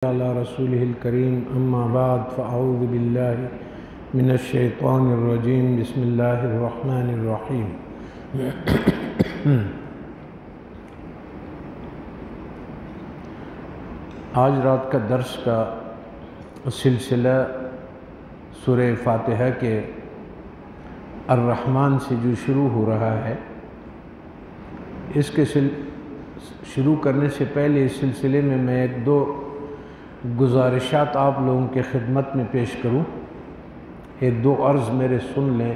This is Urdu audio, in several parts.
على رسوله الكريم أما بعد فأعوذ بالله من الشيطان الرجيم بسم الله الرحمن الرحيم آج رات کا درس کا سلسلہ سورہ فاتحہ کے الرحمن سے جو شروع ہو رہا ہے، اس کے شروع کرنے سے پہلے اس سلسلے میں ایک دو گزارشات آپ لوگوں کے خدمت میں پیش کروں، ایک دو عرض میرے سن لیں۔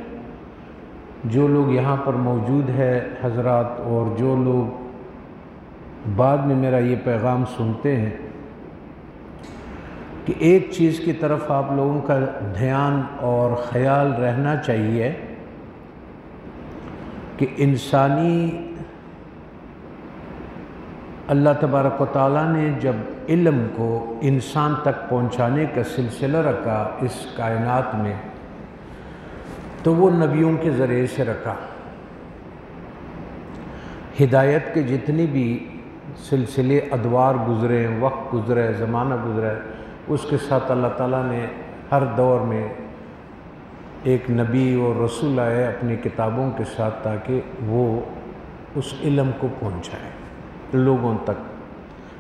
جو لوگ یہاں پر موجود ہے حضرات اور جو لوگ بعد میں میرا یہ پیغام سنتے ہیں، کہ ایک چیز کی طرف آپ لوگوں کا دھیان اور خیال رہنا چاہیے کہ انسانی اللہ تبارک و تعالیٰ نے جب علم کو انسان تک پہنچانے کا سلسلہ رکھا اس کائنات میں، تو وہ نبیوں کے ذریعے سے رکھا۔ ہدایت کے جتنی بھی سلسلے ادوار گزرے، وقت گزرے، زمانہ گزرے، اس کے ساتھ اللہ تعالیٰ نے ہر دور میں ایک نبی اور رسول آئے اپنی کتابوں کے ساتھ، تاکہ وہ اس علم کو پہنچائے لوگوں تک،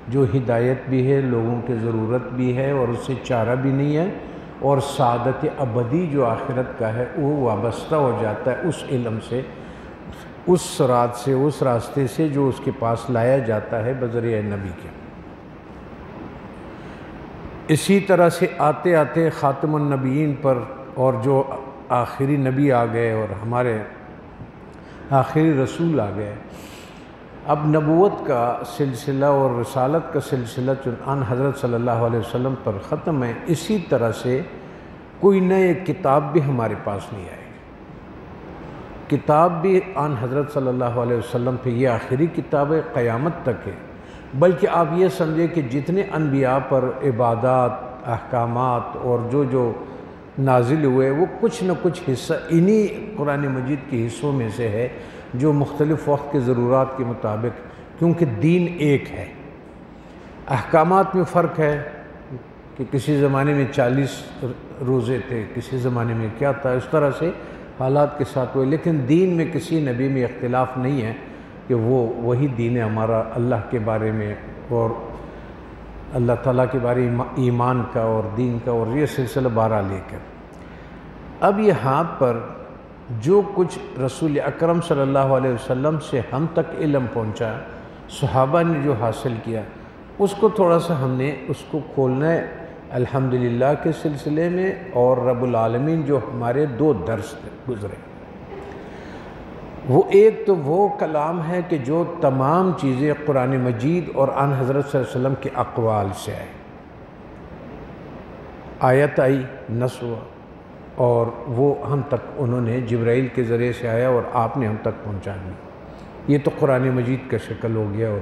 جو ہدایت بھی ہے، لوگوں کی ضرورت بھی ہے اور اس سے چارہ بھی نہیں ہے، اور سعادت ابدی جو آخرت کا ہے وہ وابستہ ہو جاتا ہے اس علم سے، اس صراط سے، اس راستے سے جو اس کے پاس لایا جاتا ہے بذریعہ نبی کے۔ اسی طرح سے آتے آتے خاتم النبیین پر اور جو آخری نبی آ گئے اور ہمارے آخری رسول آ گئے، اب نبوت کا سلسلہ اور رسالت کا سلسلہ چنان حضرت صلی اللہ علیہ وسلم پر ختم ہے۔ اسی طرح سے کوئی نئے کتاب بھی ہمارے پاس نہیں آئے، کتاب بھی آن حضرت صلی اللہ علیہ وسلم پہ یہ آخری کتاب ہے، قیامت تک ہے۔ بلکہ آپ یہ سمجھیں کہ جتنے انبیاء پر عبادات، احکامات اور جو نازل ہوئے، وہ کچھ نہ کچھ حصہ انہی قرآن مجید کے حصوں میں سے ہے، جو مختلف وقت کے ضرورات کے مطابق، کیونکہ دین ایک ہے۔ احکامات میں فرق ہے کہ کسی زمانے میں 40 روزے تھے، کسی زمانے میں کیا تھا، اس طرح سے حالات کے ساتھ ہوئے، لیکن دین میں کسی نبی میں اختلاف نہیں ہے کہ وہ وہی دین ہے ہمارا، اللہ کے بارے میں اور اللہ تعالیٰ کے بارے ایمان کا اور دین کا، اور یہ سلسلہ بارہ لے کر اب یہاں پر جو کچھ رسول اکرم صلی اللہ علیہ وسلم سے ہم تک علم پہنچا، صحابہ نے جو حاصل کیا، اس کو تھوڑا سا ہم نے اس کو کھولنا ہے الحمدللہ کے سلسلے میں، اور رب العالمین جو ہمارے دو درس گزرے، وہ ایک تو وہ کلام ہے کہ جو تمام چیزیں قرآن مجید اور آن حضرت صلی اللہ علیہ وسلم کے اقوال سے آئے، آیت آئی، نص ہوا، اور وہ ہم تک انہوں نے جبرائیل کے ذریعے سے آیا اور آپ نے ہم تک پہنچا دیا۔ یہ تو قرآن مجید کا شکل ہو گیا۔ اور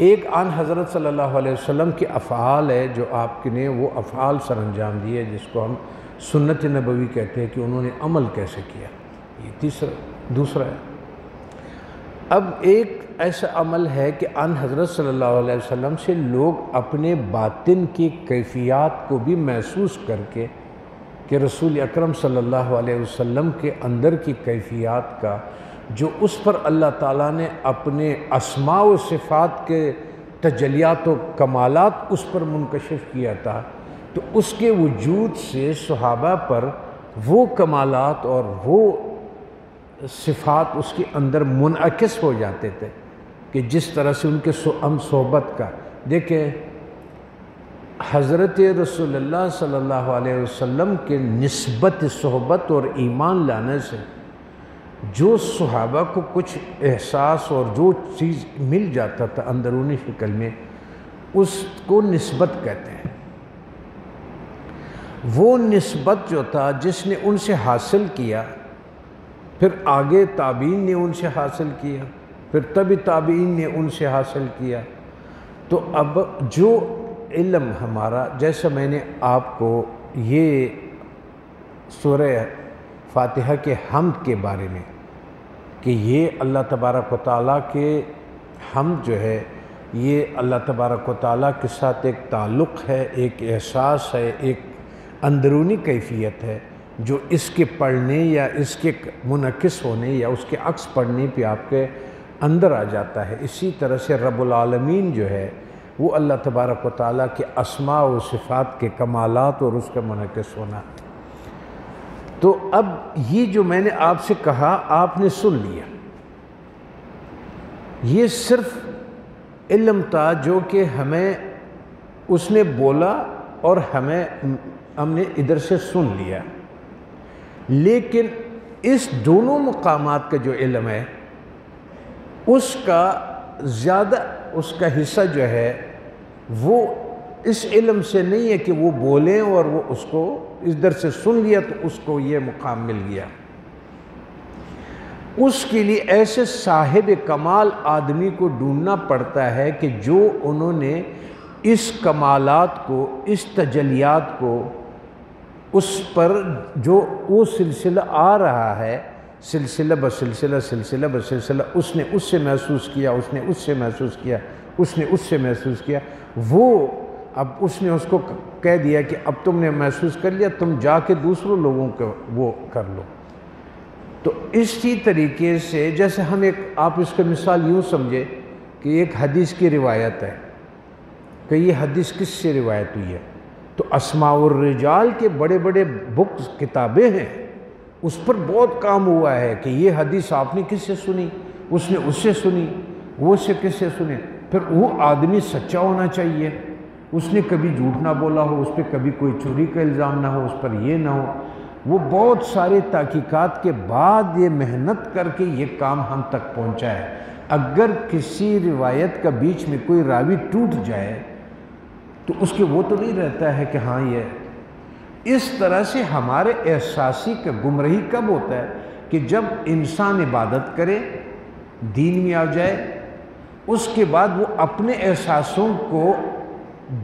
ایک آن حضرت صلی اللہ علیہ وسلم کے افعال ہے، جو آپ نے وہ افعال سر انجام دیے، جس کو ہم سنت نبوی کہتے ہیں کہ انہوں نے عمل کیسے کیا، یہ دوسرا ہے۔ اب ایک ایسا عمل ہے کہ آن حضرت صلی اللہ علیہ وسلم سے لوگ اپنے باطن کی کیفیات کو بھی محسوس کر کے، کہ رسول اکرم صلی اللہ علیہ وسلم کے اندر کی کیفیات کا، جو اس پر اللہ تعالیٰ نے اپنے اسماء و صفات کے تجلیات و کمالات اس پر منکشف کیا تھا، تو اس کے وجود سے صحابہ پر وہ کمالات اور وہ صفات اس کے اندر منعکس ہو جاتے تھے، کہ جس طرح سے ان کے ہم صحبت کا دیکھیں، حضرت رسول اللہ صلی اللہ علیہ وسلم کے نسبت صحبت اور ایمان لانے سے جو صحابہ کو کچھ احساس اور جو چیز مل جاتا تھا اندرونی شکل میں، اس کو نسبت کہتے ہیں۔ وہ نسبت جو تھا جس نے ان سے حاصل کیا، پھر آگے تابعین نے ان سے حاصل کیا، پھر تبی تابعین نے ان سے حاصل کیا، تو اب جو علم ہمارا، جیسا میں نے آپ کو یہ سورہ فاتحہ کے حمد کے بارے میں، کہ یہ اللہ تبارک و تعالیٰ کے حمد جو ہے یہ اللہ تبارک و تعالیٰ کے ساتھ ایک تعلق ہے، ایک احساس ہے، ایک اندرونی کیفیت ہے جو اس کے پڑھنے یا اس کے منعکس ہونے یا اس کے عکس پڑھنے پہ آپ کے اندر آ جاتا ہے۔ اسی طرح سے رب العالمین جو ہے وہ اللہ تبارک و تعالیٰ کے اسماء و صفات کے کمالات اور اس کا منعکس ہونا۔ تو اب یہ جو میں نے آپ سے کہا آپ نے سن لیا، یہ صرف علم تھا جو کہ ہمیں اس نے بولا اور ہم نے ادھر سے سن لیا، لیکن اس دونوں مقامات کا جو علم ہے اس کا زیادہ اس کا حصہ جو ہے وہ اس علم سے نہیں ہے کہ وہ بولیں اور وہ اس کو ادھر سے سن لیا تو اس کو یہ مقام مل گیا۔ اس کے لیے ایسے صاحب کمال آدمی کو ڈھونڈنا پڑتا ہے کہ جو انہوں نے اس کمالات کو، اس تجلیات کو، اس پر جو وہ سلسلہ آ رہا ہے، سلسلہ بسلسلہ سلسلہ بسلسلہ، اس نے اس سے محسوس کیا، اس نے اس سے محسوس کیا، اس نے اس سے محسوس کیا، وہ اب اس نے اس کو کہہ دیا کہ اب تم نے محسوس کر لیا، تم جا کے دوسروں لوگوں کو وہ کر لو۔ تو اسی طریقے سے جیسے ہم آپ اس کا مثال یوں سمجھے کہ ایک حدیث کی روایت ہے کہ یہ حدیث کس سے روایت ہوئی ہے، تو اسماء الرجال کے بڑے بڑے بکس کتابیں ہیں، اس پر بہت کام ہوا ہے کہ یہ حدیث آپ نے کس سے سنی، اس نے اس سے سنی، وہ اس سے کس سے سنے، پھر وہ آدمی سچا ہونا چاہیے، اس نے کبھی جھوٹ نہ بولا ہو، اس پہ کبھی کوئی چوری کا الزام نہ ہو، اس پر یہ نہ ہو۔ وہ بہت سارے تحقیقات کے بعد یہ محنت کر کے یہ کام ہم تک پہنچا ہے۔ اگر کسی روایت کا بیچ میں کوئی راوی ٹوٹ جائے تو اس کے وہ تو نہیں رہتا ہے کہ ہاں یہ اس طرح سے ہمارے احساسی کا گمراہی کب ہوتا ہے کہ جب انسان عبادت کرے، دین میں آ جائے، اس کے بعد وہ اپنے احساسوں کو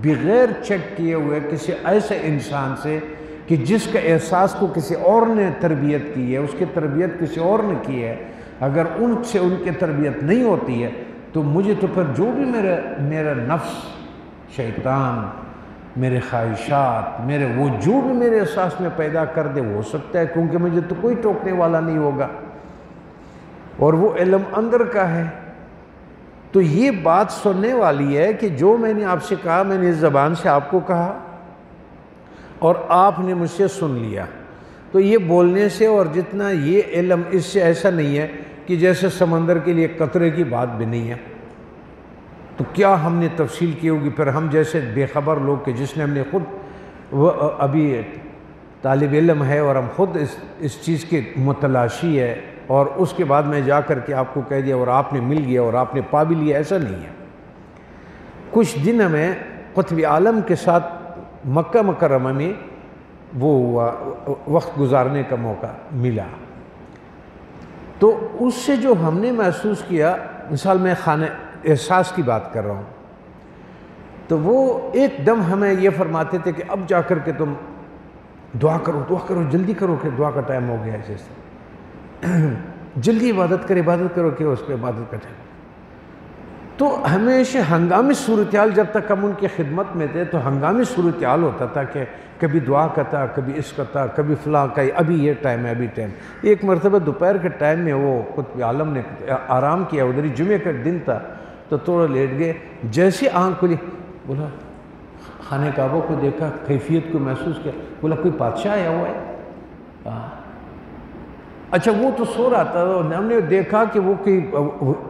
بغیر چیک کیے ہوئے کسی ایسے انسان سے کہ جس کا احساس کو کسی اور نے تربیت کی ہے، اس کی تربیت کسی اور نے کی ہے، اگر ان سے ان کی تربیت نہیں ہوتی ہے تو مجھے تو پھر جو بھی میرا نفس، شیطان، میرے خواہشات، وہ جو بھی میرے احساس میں پیدا کر دے وہ ہو سکتا ہے، کیونکہ مجھے تو کوئی ٹوکنے والا نہیں ہوگا اور وہ علم اندر کا ہے۔ تو یہ بات سننے والی ہے کہ جو میں نے آپ سے کہا، میں نے اس زبان سے آپ کو کہا اور آپ نے مجھ سے سن لیا، تو یہ بولنے سے اور جتنا یہ علم اس سے ایسا نہیں ہے کہ جیسے سمندر کے لیے قطرے کی بات بھی نہیں ہے۔ تو کیا ہم نے تفصیل کی ہوگی پھر ہم جیسے بے خبر لوگ کہ جس نے ہم نے خود وہ ابھی طالب علم ہے اور ہم خود اس چیز کے متلاشی ہے اور اس کے بعد میں جا کر کے آپ کو کہہ دیا اور آپ نے مل گیا اور آپ نے پا بھی لیا، ایسا نہیں ہے۔ کچھ دن ہمیں قطب عالم کے ساتھ مکہ مکرمہ میں وہ وقت گزارنے کا موقع ملا، تو اس سے جو ہم نے محسوس کیا، مثال میں خانہ احساس کی بات کر رہا ہوں، تو وہ ایک دم ہمیں یہ فرماتے تھے کہ اب جا کر کے تم دعا کرو جلدی کرو کہ دعا کا ٹائم ہو گیا ہے، جیسے جلدی عبادت کرو کہ اس پہ عبادت کا ٹائم۔ تو ہمیشہ ہنگامی صورتحال، جب تک ہم ان کی خدمت میں تھے تو ہنگامی صورتحال ہوتا تھا کہ کبھی دعا کا تھا، کبھی اس کا تھا، کبھی فلاں کا، ابھی یہ ٹائم ہے، ابھی ٹائم۔ ایک مرتبہ دوپہر کے ٹائم میں وہ قطب عالم نے آرام کیا، ادھر جمعے کا دن تھا، تو تھوڑا لیٹ گئے، جیسے آنکھ کھلی بولا خانہ کعبہ کو دیکھا، کیفیت کو محسوس کیا، بولا کوئی بادشاہ آیا ہوا ہے؟ اچھا وہ تو سو رہا تھا، ہم نے دیکھا کہ وہ کوئی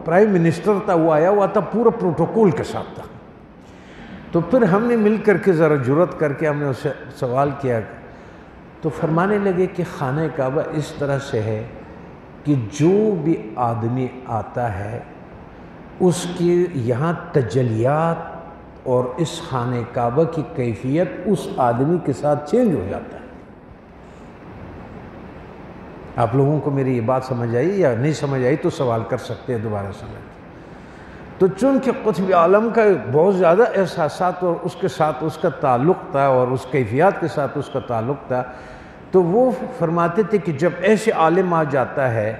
پرائم منسٹر تھا، وہ آیا ہوا تھا، پورا پروٹوکول کے ساتھ تھا۔ تو پھر ہم نے مل کر کے ذرا جرأت کر کے ہم نے اسے سوال کیا، تو فرمانے لگے کہ خانہ کعبہ اس طرح سے ہے کہ جو بھی آدمی آتا ہے اس کی یہاں تجلیات اور اس خانہ کعبہ کی کیفیت اس آدمی کے ساتھ چینج ہو جاتا ہے۔ آپ لوگوں کو میری یہ بات سمجھ آئی یا نہیں سمجھ آئی تو سوال کر سکتے ہیں دوبارہ سمجھ۔ تو چونکہ قطب عالم کا بہت زیادہ احساسات اور اس کے ساتھ اس کا تعلق تھا اور اس کیفیات کے ساتھ اس کا تعلق تھا، تو وہ فرماتے تھے کہ جب ایسے عالم آ جاتا ہے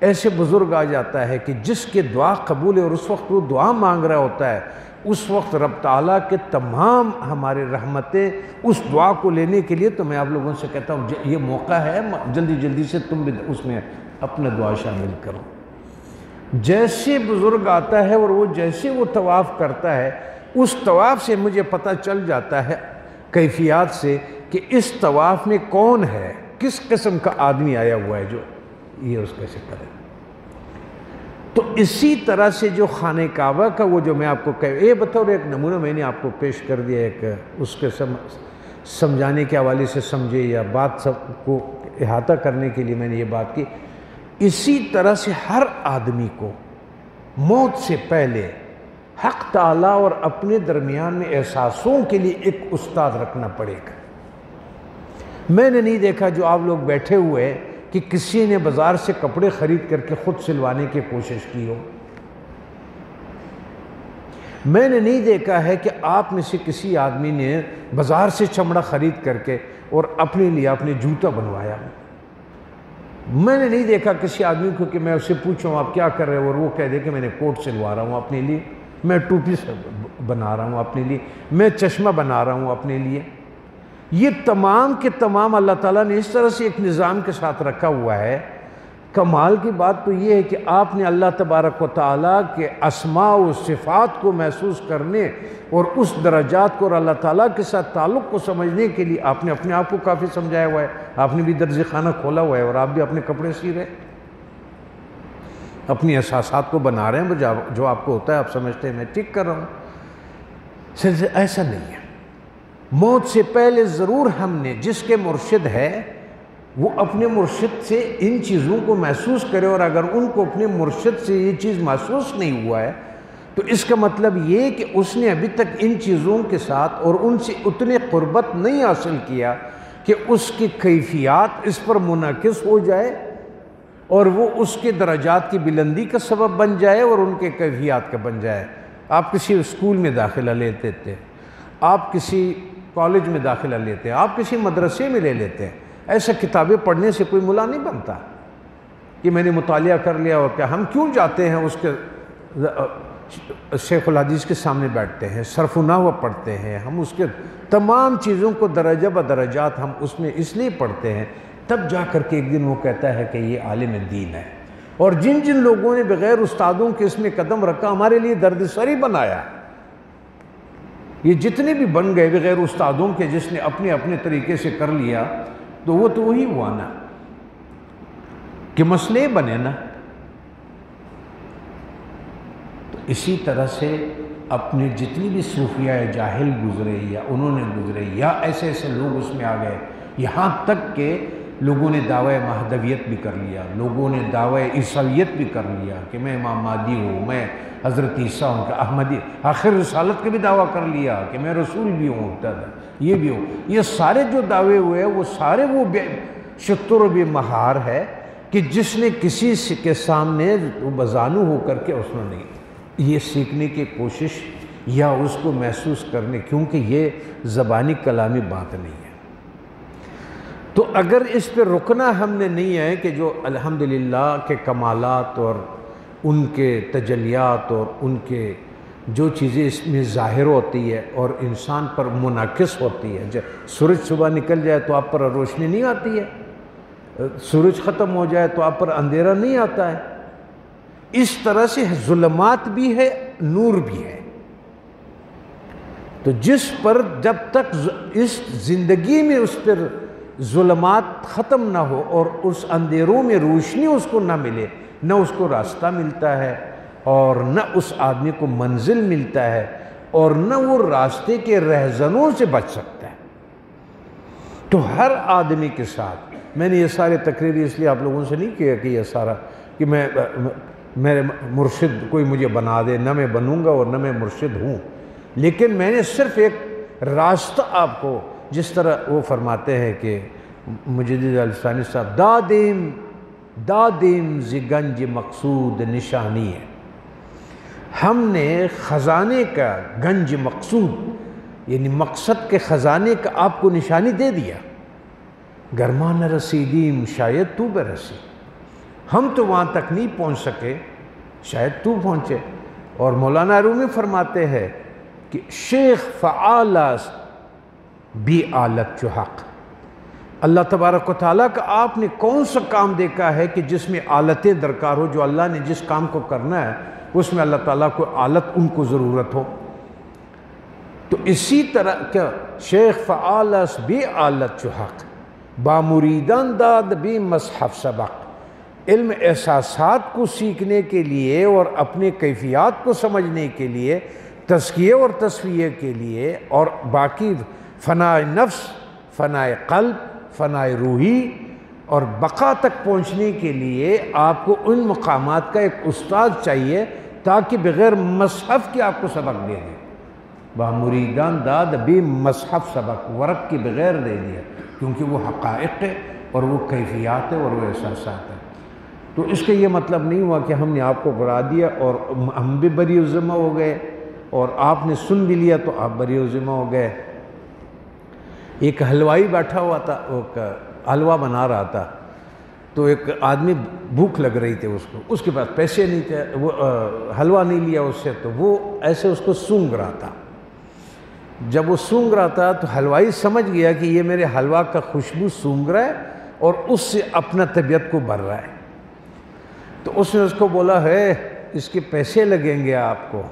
ایسے بزرگ آ جاتا ہے کہ جس کے دعا قبول ہے اور اس وقت وہ دعا مانگ رہا ہوتا ہے، اس وقت رب تعالیٰ کے تمام ہمارے رحمتیں اس دعا کو لینے کے لیے. تو میں آپ لوگوں سے کہتا ہوں یہ موقع ہے، جلدی جلدی سے تم بھی اس میں اپنا دعا شامل کرو. جیسے بزرگ آتا ہے اور وہ جیسے وہ طواف کرتا ہے، اس طواف سے مجھے پتہ چل جاتا ہے کیفیات سے کہ اس طواف میں کون ہے، کس قسم کا آدمی آیا ہوا ہے جو یہ اس کیسے کرے. تو اسی طرح سے جو خانہ کعبہ کا وہ جو میں آپ کو بطور ایک نمونہ میں نے آپ کو پیش کر دیا، ایک اس کے سمجھانے کے حوالے سے سمجھے یا بات سب کو احاطہ کرنے کے لیے میں نے یہ بات کی. اسی طرح سے ہر آدمی کو موت سے پہلے حق تعالیٰ اور اپنے درمیان میں احساسوں کے لیے ایک استاد رکھنا پڑے گا. میں نے نہیں دیکھا جو آپ لوگ بیٹھے ہوئے کہ کسی نے بازار سے کپڑے خرید کر کے خود سلوانے کی کوشش کی ہو. میں نے نہیں دیکھا ہے کہ آپ میں سے کسی آدمی نے بازار سے چمڑا خرید کر کے اور اپنے لیے اپنے جوتا بنوایا ہو. میں نے نہیں دیکھا کسی آدمی کو کہ میں اس سے پوچھوں آپ کیا کر رہے ہو اور وہ کہہ دے کہ میں نے کوٹ سلوا رہا ہوں اپنے لیے، میں ٹوپی بنا رہا ہوں اپنے لیے، میں چشمہ بنا رہا ہوں اپنے لیے. یہ تمام کے تمام اللہ تعالیٰ نے اس طرح سے ایک نظام کے ساتھ رکھا ہوا ہے. کمال کی بات تو یہ ہے کہ آپ نے اللہ تبارک و تعالیٰ کے اسماء و صفات کو محسوس کرنے اور اس درجات کو اور اللہ تعالیٰ کے ساتھ تعلق کو سمجھنے کے لیے آپ نے اپنے آپ کو کافی سمجھایا ہوا ہے. آپ نے بھی درز خانہ کھولا ہوا ہے اور آپ بھی اپنے کپڑے سی رہے، اپنی احساسات کو بنا رہے ہیں جو آپ کو ہوتا ہے آپ سمجھتے ہیں میں ٹھیک کر رہا ہوں. ایسا نہیں ہے. موت سے پہلے ضرور ہم نے جس کے مرشد ہے وہ اپنے مرشد سے ان چیزوں کو محسوس کرے، اور اگر ان کو اپنے مرشد سے یہ چیز محسوس نہیں ہوا ہے تو اس کا مطلب یہ کہ اس نے ابھی تک ان چیزوں کے ساتھ اور ان سے اتنے قربت نہیں حاصل کیا کہ اس کی کیفیات اس پر منعکس ہو جائے اور وہ اس کے درجات کی بلندی کا سبب بن جائے اور ان کے کیفیات کا بن جائے. آپ کسی اسکول میں داخلہ لیتے تھے، آپ کسی کالج میں داخلہ لیتے ہیں، آپ کسی مدرسے میں لے لیتے ہیں. ایسا کتابیں پڑھنے سے کوئی ملا نہیں بنتا کہ میں نے مطالعہ کر لیا اور کیا. ہم کیوں جاتے ہیں اس کے شیخ الحدیث کے سامنے بیٹھتے ہیں، صرف و نحو پڑھتے ہیں، ہم اس کے تمام چیزوں کو درجہ بدرجات ہم اس میں اس لیے پڑھتے ہیں تب جا کر کے ایک دن وہ کہتا ہے کہ یہ عالم دین ہے. اور جن جن لوگوں نے بغیر استادوں کے اس میں قدم رکھا ہمارے لیے درد سری بنایا. یہ جتنے بھی بن گئے بغیر استادوں کے جس نے اپنے اپنے طریقے سے کر لیا تو وہ تو وہی ہوا نا کہ مسئلے بنے نا. تو اسی طرح سے اپنے جتنی بھی صوفیاء جاہل گزرے یا انہوں نے گزرے یا ایسے ایسے لوگ اس میں آ گئے، یہاں تک کہ لوگوں نے دعوی مہدویت بھی کر لیا، لوگوں نے دعوی عیسویت بھی کر لیا کہ میں امام مہدی ہوں، میں حضرت عیسیٰ ہوں، کہ احمدی، آخر رسالت کا بھی دعویٰ کر لیا کہ میں رسول بھی ہوں، یہ بھی ہوں. یہ سارے جو دعوے ہوئے وہ سارے وہ بے شتر و بے مہار ہے کہ جس نے کسی کے سامنے بزانو ہو کر کے اس نے نہیں یہ سیکھنے کی کوشش یا اس کو محسوس کرنے، کیونکہ یہ زبانی کلامی بات نہیں ہے. تو اگر اس پہ رکنا ہم نے نہیں ہے کہ جو الحمدللہ کے کمالات اور ان کے تجلیات اور ان کے جو چیزیں اس میں ظاہر ہوتی ہے اور انسان پر منعکس ہوتی ہے. جب سورج صبح نکل جائے تو آپ پر روشنی نہیں آتی ہے، سورج ختم ہو جائے تو آپ پر اندھیرا نہیں آتا ہے. اس طرح سے ظلمات بھی ہے، نور بھی ہے. تو جس پر جب تک اس زندگی میں اس پر ظلمات ختم نہ ہو اور اس اندھیروں میں روشنی اس کو نہ ملے، نہ اس کو راستہ ملتا ہے اور نہ اس آدمی کو منزل ملتا ہے اور نہ وہ راستے کے رہزنوں سے بچ سکتا ہے. تو ہر آدمی کے ساتھ میں نے یہ سارے تقریری اس لیے آپ لوگوں سے نہیں کیا کہ یہ سارا کہ میرے مرشد کوئی مجھے بنا دے، نہ میں بنوں گا اور نہ میں مرشد ہوں، لیکن میں نے صرف ایک راستہ آپ کو، جس طرح وہ فرماتے ہیں کہ مجدد الفسانی صاحب دادیم زگنج مقصود نشانی ہے. ہم نے خزانے کا گنج مقصود یعنی مقصد کے خزانے کا آپ کو نشانی دے دیا. گرمان رسیدیم شاید تو برسی، ہم تو وہاں تک نہیں پہنچ سکے، شاید تو پہنچے۔ اور مولانا رومی فرماتے ہیں کہ شیخ فعال بی آلت جو حق، اللہ تبارک و تعالیٰ کا آپ نے کون سا کام دیکھا ہے کہ جس میں آلتیں درکار ہو؟ جو اللہ نے جس کام کو کرنا ہے اس میں اللہ تعالیٰ کو آلت ان کو ضرورت ہو۔ تو اسی طرح کیا شیخ فعال بی آلت جو حق، با مریدان داد بی مصحف سبق، علم احساسات کو سیکھنے کے لیے اور اپنے کیفیات کو سمجھنے کے لیے، تزکیے اور تصفیے کے لیے، اور باقی فناء نفس، فناء قلب، فناء روحی اور بقا تک پہنچنے کے لیے آپ کو ان مقامات کا ایک استاد چاہیے تاکہ بغیر مصحف کے آپ کو سبق دے دے۔ با مریدان داد بی مصحف سبق، ورق کی بغیر دے دیا، کیونکہ وہ حقائق ہے اور وہ کیفیات ہے اور وہ احساسات ہے۔ تو اس کا یہ مطلب نہیں ہوا کہ ہم نے آپ کو پڑھا دیا اور ہم بھی بری الذمہ ہو گئے، اور آپ نے سن بھی لیا تو آپ بری الذمہ ہو گئے۔ ایک حلوائی بیٹھا ہوا تھا، وہ حلوہ بنا رہا تھا، تو ایک آدمی بھوک لگ رہی تھی اس کے پاس پیسے نہیں تھے، وہ حلوہ نہیں لیا اس سے، تو وہ ایسے اس کو سونگھ رہا تھا۔ جب وہ سونگھ رہا تھا تو حلوائی سمجھ گیا کہ یہ میرے حلوہ کا خوشبو سونگھ رہا ہے اور اس سے اپنا طبیعت کو بھر رہا ہے۔ تو اس نے اس کو بولا ہے اس کے پیسے لگیں گے آپ کو۔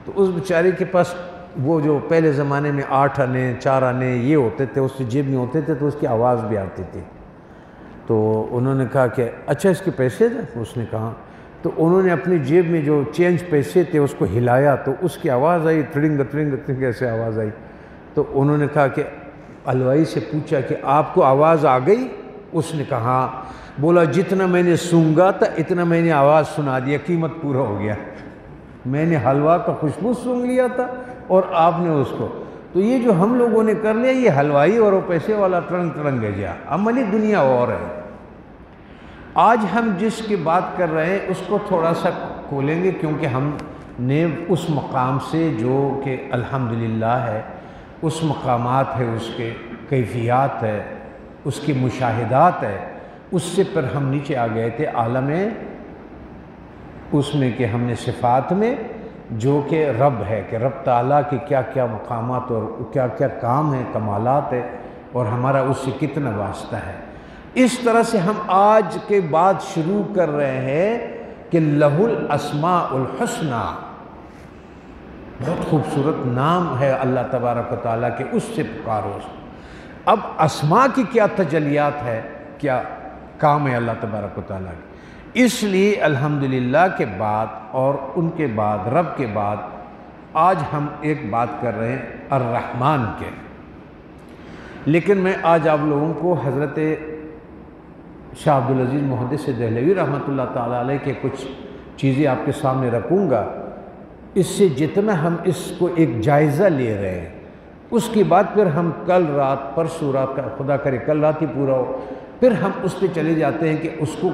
تو اس بیچارے کے پاس وہ جو پہلے زمانے میں 8 آنے 4 آنے یہ ہوتے تھے، اس کی جیب میں ہوتے تھے، تو اس کی آواز بھی آتی تھی۔ تو انہوں نے کہا کہ اچھا اس کے پیسے تھے؟ اس نے کہا۔ تو انہوں نے اپنی جیب میں جو چینج پیسے تھے اس کو ہلایا تو اس کی آواز آئی، ترنگ ترنگ ترنگ ایسے آواز آئی۔ تو انہوں نے کہا کہ حلوائی سے پوچھا کہ آپ کو آواز آ گئی؟ اس نے کہا ہاں۔ بولا جتنا میں نے سونگا تھا اتنا میں نے آواز سنا دیا، قیمت پورا ہو گیا۔ میں نے حلوہ کا خوشبو سونگ لیا تھا اور آپ نے اس کو۔ تو یہ جو ہم لوگوں نے کر لیا، یہ حلوائی اور وہ پیسے والا ترنگ ترنگ ہے جا، عملی دنیا اور ہے۔ آج ہم جس کی بات کر رہے ہیں اس کو تھوڑا سا کھولیں گے، کیونکہ ہم نے اس مقام سے جو کہ الحمدللہ ہے، اس مقامات ہے، اس کے کیفیات ہے، اس کے مشاہدات ہے، اس سے پر ہم نیچے آ گئے تھے عالم اس میں کہ ہم نے صفات میں جو کہ رب ہے، کہ رب تعالیٰ کے کیا کیا مقامات اور کیا کیا کام ہیں، کمالات ہے، اور ہمارا اس سے کتنا واسطہ ہے۔ اس طرح سے ہم آج کے بعد شروع کر رہے ہیں کہ لہ الاسماء الحسنی، بہت خوبصورت نام ہے اللہ تبارک و تعالیٰ کے، اس سے پکارو۔ اب اسماء کی کیا تجلیات ہے، کیا کام ہے اللہ تبارک و تعالیٰ کی، اس لیے الحمدللہ کے بعد اور ان کے بعد رب کے بعد آج ہم ایک بات کر رہے ہیں الرحمن کے۔ لیکن میں آج آپ لوگوں کو حضرت شاہ عبدالعزیز محدث دہلوی رحمۃ اللہ تعالیٰ علیہ کے کچھ چیزیں آپ کے سامنے رکھوں گا، اس سے جتنا ہم اس کو ایک جائزہ لے رہے ہیں، اس کے بعد پھر ہم کل رات پرسوں رات کا خدا کرے کل رات ہی پورا ہو، پھر ہم اس پہ چلے جاتے ہیں کہ اس کو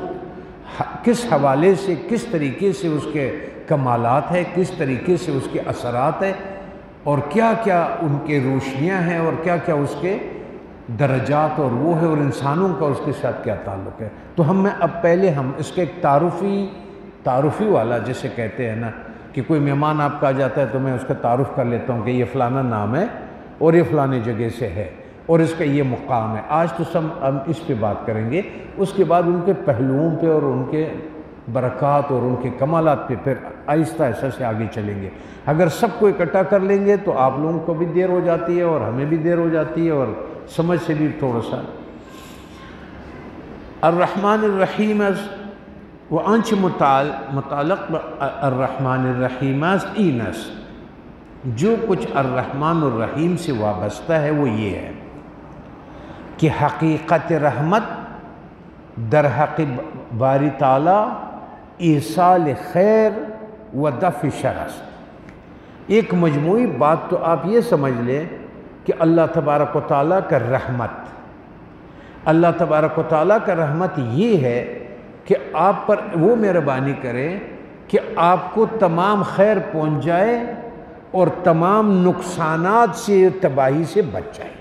کس حوالے سے، کس طریقے سے اس کے کمالات ہیں، کس طریقے سے اس کے اثرات ہیں، اور کیا کیا ان کے روشنیاں ہیں، اور کیا کیا اس کے درجات اور وہ ہے، اور انسانوں کا اس کے ساتھ کیا تعلق ہے۔ تو اب پہلے ہم اس کے ایک تعارفی والا جیسے کہتے ہیں نا، کہ کوئی مہمان آپ کا آ جاتا ہے تو میں اس کا تعارف کر لیتا ہوں کہ یہ فلانا نام ہے اور یہ فلانے جگہ سے ہے اور اس کا یہ مقام ہے۔ آج تو ہم اس پہ بات کریں گے، اس کے بعد ان کے پہلوؤں پہ اور ان کے برکات اور ان کے کمالات پہ پھر آہستہ آہستہ سے آگے چلیں گے۔ اگر سب کو اکٹھا کر لیں گے تو آپ لوگوں کو بھی دیر ہو جاتی ہے اور ہمیں بھی دیر ہو جاتی ہے اور سمجھ سے بھی تھوڑا سا۔ الرحمن الرحیم وانچ متعلق الرحمن الرحیم اینس، جو کچھ الرحمن الرحیم سے وابستہ ہے وہ یہ ہے کہ حقیقت رحمت در حق باری تعالی ایصال خیر و دفع شر است۔ ایک مجموعی بات تو آپ یہ سمجھ لیں کہ اللہ تبارک و تعالیٰ کا رحمت، اللہ تبارک و تعالیٰ کا رحمت یہ ہے کہ آپ پر وہ مہربانی کرے کہ آپ کو تمام خیر پہنچ جائے اور تمام نقصانات سے، تباہی سے بچ جائے۔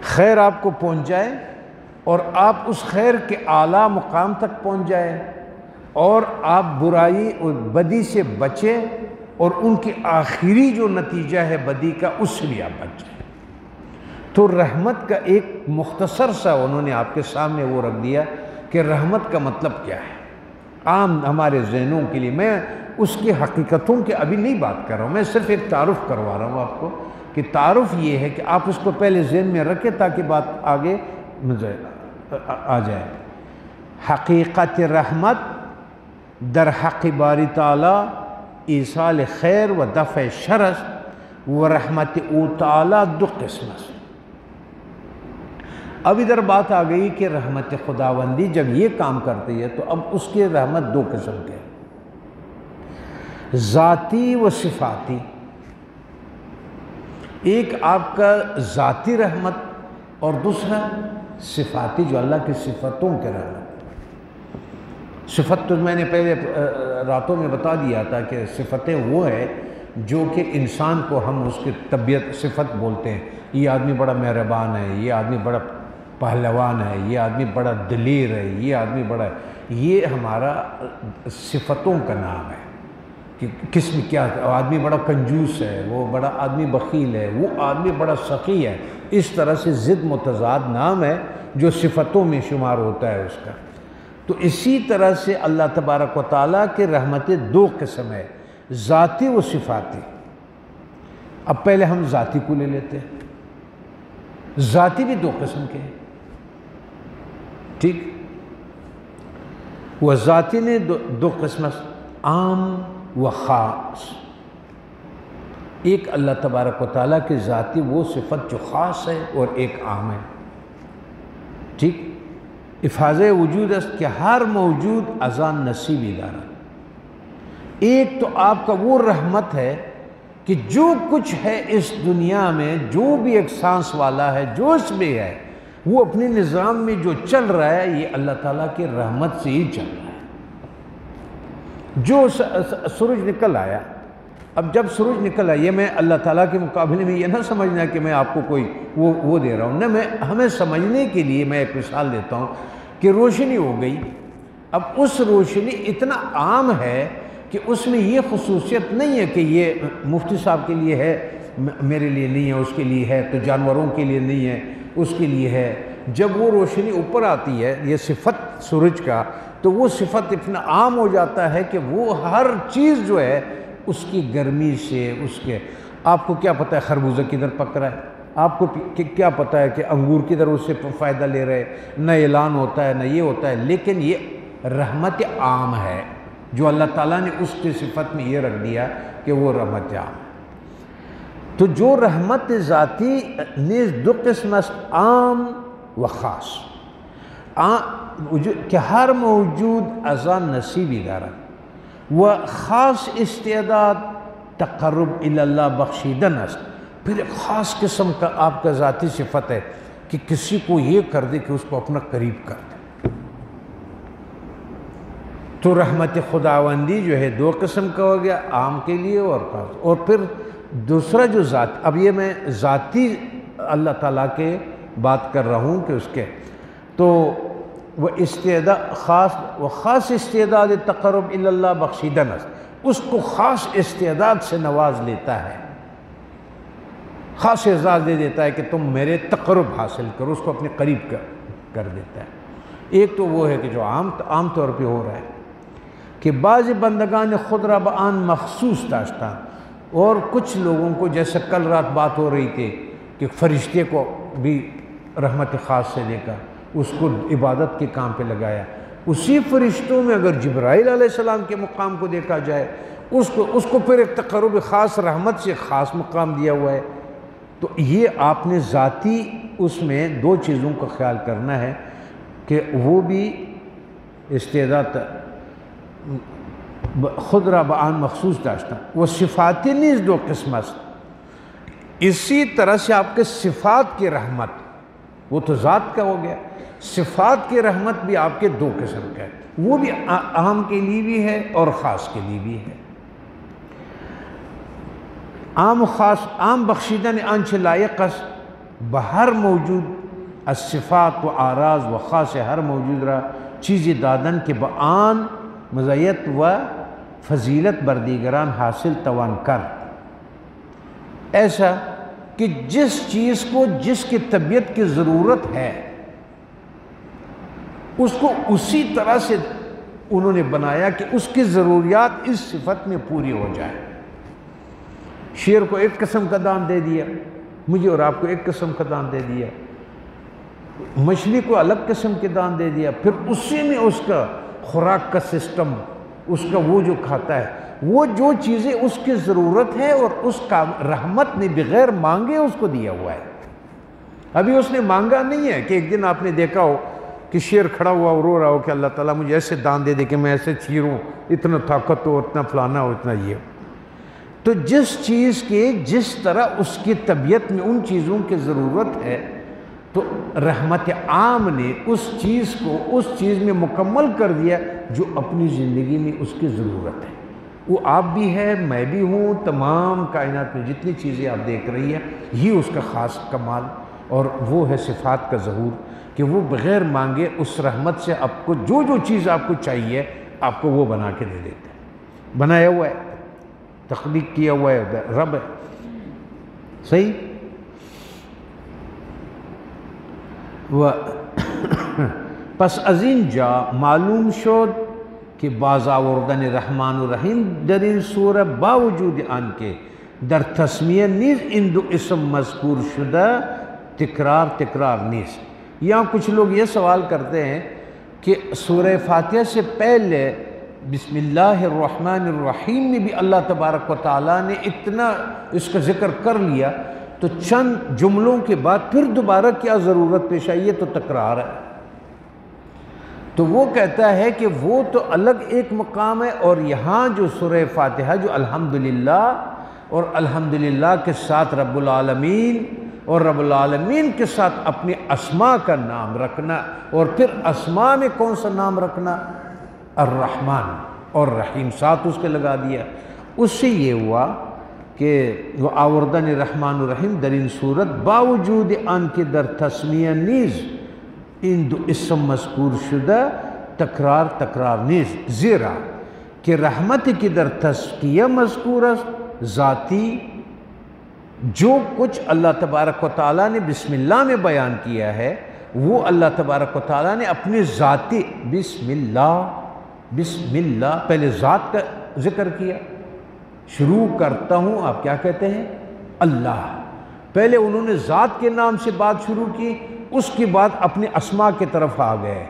خیر آپ کو پہنچ جائے اور آپ اس خیر کے اعلیٰ مقام تک پہنچ جائیں، اور آپ برائی اور بدی سے بچیں، اور ان کی آخری جو نتیجہ ہے بدی کا اس سے بھی آپ بچ جائیں۔ تو رحمت کا ایک مختصر سا انہوں نے آپ کے سامنے وہ رکھ دیا کہ رحمت کا مطلب کیا ہے عام ہمارے ذہنوں کے لیے۔ میں اس کی حقیقتوں کے ابھی نہیں بات کر رہا ہوں، میں صرف ایک تعارف کروا رہا ہوں آپ کو، کہ تعارف یہ ہے کہ آپ اس کو پہلے ذہن میں رکھیں تاکہ بات آگے آ جائے۔ حقیقت رحمت در حق باری تعالی ایصال خیر و دفع شر است و رحمت او تعالی دو قسم است۔ اب ادھر بات آ گئی کہ رحمت خداوندی جب یہ کام کرتی ہے تو اب اس کی رحمت دو قسم کے ہیں، ذاتی و صفاتی۔ ایک آپ کا ذاتی رحمت اور دوسرا صفاتی جو اللہ کی صفتوں کے رحمت۔ صفت تو میں نے پہلے راتوں میں بتا دیا تھا کہ صفتیں وہ ہے جو کہ انسان کو ہم اس کی طبیعت صفت بولتے ہیں، یہ آدمی بڑا مہربان ہے، یہ آدمی بڑا پہلوان ہے، یہ آدمی بڑا دلیر ہے، یہ آدمی بڑا، یہ ہمارا صفتوں کا نام ہے کہ کس میں کیا، آدمی بڑا کنجوس ہے، وہ بڑا آدمی بخیل ہے، وہ آدمی بڑا سخی ہے، اس طرح سے ضد متضاد نام ہے جو صفتوں میں شمار ہوتا ہے اس کا۔ تو اسی طرح سے اللہ تبارک و تعالیٰ کے رحمتیں دو قسم ہے، ذاتی و صفاتی۔ اب پہلے ہم ذاتی کو لے لیتے ہیں، ذاتی بھی دو قسم کے ہیں، ٹھیک؟ وہ ذاتی نے دو قسم، عام و خاص۔ ایک اللہ تبارک و تعالیٰ کی ذاتی وہ صفت جو خاص ہے اور ایک عام ہے، ٹھیک؟ افاظ وجود است کہ ہر موجود ازان نصیبی دارا۔ ایک تو آپ کا وہ رحمت ہے کہ جو کچھ ہے اس دنیا میں، جو بھی ایک سانس والا ہے، جو اس میں ہے، وہ اپنے نظام میں جو چل رہا ہے یہ اللہ تعالیٰ کی رحمت سے ہی چل رہا ہے۔ جو سورج نکل آیا، اب جب سورج نکل آیا، یہ میں اللہ تعالیٰ کے مقابلے میں یہ نہ سمجھنا کہ میں آپ کو کوئی وہ دے رہا ہوں، نہ، میں ہمیں سمجھنے کے لیے میں ایک مثال دیتا ہوں کہ روشنی ہو گئی۔ اب اس روشنی اتنا عام ہے کہ اس میں یہ خصوصیت نہیں ہے کہ یہ مفتی صاحب کے لیے ہے، میرے لیے نہیں ہے، اس کے لیے ہے، تو جانوروں کے لیے نہیں ہے، اس کے لیے ہے۔ جب وہ روشنی اوپر آتی ہے، یہ صفت سورج کا، تو وہ صفت اتنا عام ہو جاتا ہے کہ وہ ہر چیز جو ہے اس کی گرمی سے، اس کے، آپ کو کیا پتہ ہے خربوزہ کدھر پک رہا ہے، آپ کو کیا پتہ ہے کہ انگور کدھر اس سے فائدہ لے رہے، نہ اعلان ہوتا ہے نہ یہ ہوتا ہے، لیکن یہ رحمت عام ہے جو اللہ تعالیٰ نے اس کی صفت میں یہ رکھ دیا کہ وہ رحمت عام ہے۔ تو جو رحمت ذاتی نیز دو قسم است، عام و خاص۔ کہ ہر موجود ازان نصیبی دارد و خاص استعداد تقرب الی اللہ بخشیدن است۔ پھر ایک خاص قسم کا آپ کا ذاتی صفت ہے کہ کسی کو یہ کر دے کہ اس کو اپنا قریب کر دے۔ تو رحمت خداوندی جو ہے دو قسم کا ہو گیا، عام کے لیے اور خاص۔ اور پھر دوسرا جو ذات، اب یہ میں ذاتی اللہ تعالیٰ کے بات کر رہا ہوں کہ اس کے، تو وہ استعداد خاص استعداد تقرب الی اللہ بخشیدن است، اس کو خاص استعداد سے نواز لیتا ہے، خاص اعزاز دے دیتا ہے کہ تم میرے تقرب حاصل کرو، اس کو اپنے قریب کر دیتا ہے۔ ایک تو وہ ہے کہ جو عام طور پہ ہو رہا ہے کہ بعض بندگان خود را بآن مخصوص داشتہ، اور کچھ لوگوں کو، جیسے کل رات بات ہو رہی تھی کہ فرشتے کو بھی رحمت خاص سے لے کر اس کو عبادت کے کام پہ لگایا۔ اسی فرشتوں میں اگر جبرائیل علیہ السلام کے مقام کو دیکھا جائے، اس کو پھر ایک تقرب خاص رحمت سے خاص مقام دیا ہوا ہے۔ تو یہ آپ نے ذاتی اس میں دو چیزوں کا خیال کرنا ہے کہ وہ بھی استعداد خود را بآن مخصوص داشتہ، وہ صفاتی نیز دو قسم است۔ اسی طرح سے آپ کے صفات کی رحمت، وہ تو ذات کا ہو گیا، صفات کی رحمت بھی آپ کے دو قسم کا ہے، وہ بھی عام کے لیے بھی ہے اور خاص کے لیے بھی ہے۔ عام و خاص، عام بخشیدن آنچ لائق است بہر موجود الصفات و آراز و خاص ہر موجود را چیز دادن کے بآن مزیت و فضیلت بردیگران حاصل توان کر، ایسا کہ جس چیز کو جس کی طبیعت کی ضرورت ہے اس کو اسی طرح سے انہوں نے بنایا کہ اس کی ضروریات اس صفت میں پوری ہو جائے۔ شیر کو ایک قسم کا دان دے دیا، مجھے اور آپ کو ایک قسم کا دان دے دیا، مچھلی کو الگ قسم کے دان دے دیا، پھر اسی میں اس کا خوراک کا سسٹم، اس کا وہ جو کھاتا ہے، وہ جو چیزیں اس کی ضرورت ہے اور اس کا رحمت نے بغیر مانگے اس کو دیا ہوا ہے۔ ابھی اس نے مانگا نہیں ہے کہ ایک دن آپ نے دیکھا ہو کہ شیر کھڑا ہوا اور رو رہا ہو کہ اللہ تعالیٰ مجھے ایسے دان دے دے کہ میں ایسے چیروں، اتنا طاقت ہو، اتنا فلانا ہو، اتنا یہ ہو۔ تو جس چیز کے جس طرح اس کی طبیعت میں ان چیزوں کی ضرورت ہے، تو رحمت عام نے اس چیز کو اس چیز میں مکمل کر دیا جو اپنی زندگی میں اس کی ضرورت ہے۔ وہ آپ بھی ہے، میں بھی ہوں، تمام کائنات میں جتنی چیزیں آپ دیکھ رہی ہیں، یہ اس کا خاص کمال اور وہ ہے صفات کا ظہور کہ وہ بغیر مانگے اس رحمت سے آپ کو جو جو چیز آپ کو چاہیے آپ کو وہ بنا کے دے دیتے ہیں۔ بنایا ہوا ہے، تخلیق کیا ہوا ہے، رب ہے، صحیح۔ پس از این جا معلوم شد کہ باز آوردن رحمان و رحیم در این سورہ باوجود آن کے در تسمیہ نیز ان دو اسم مذکور شدہ تکرار نیز۔ یہاں کچھ لوگ یہ سوال کرتے ہیں کہ سورہ فاتحہ سے پہلے بسم اللہ الرحمن الرحیم میں بھی اللہ تبارک و تعالیٰ نے اتنا اس کا ذکر کر لیا، تو چند جملوں کے بعد پھر دوبارہ کیا ضرورت پیش آئی ہے؟ تو تکرار ہے۔ تو وہ کہتا ہے کہ وہ تو الگ ایک مقام ہے، اور یہاں جو سورہ فاتحہ جو الحمدللہ اور الحمدللہ کے ساتھ رب العالمین اور رب العالمین کے ساتھ اپنے اسماء کا نام رکھنا، اور پھر اسماء میں کون سا نام رکھنا؟ الرحمن اور رحیم ساتھ اس کے لگا دیا۔ اس سے یہ ہوا کہ وہ آوردن رحمان الرحیم در این صورت باوجود آن کے در تسمیہ نیز ان دو اسم مذکور شدہ تکرار نیز، زیرا کہ رحمت کی در تذکیہ مذکور است ذاتی، جو کچھ اللہ تبارک و تعالیٰ نے بسم اللہ میں بیان کیا ہے وہ اللہ تبارک و تعالیٰ نے اپنے ذاتی بسم اللہ پہلے ذات کا ذکر کیا، شروع کرتا ہوں آپ کیا کہتے ہیں؟ اللہ، پہلے انہوں نے ذات کے نام سے بات شروع کی، اس کے بعد اپنے اسماء کی طرف آ گئے،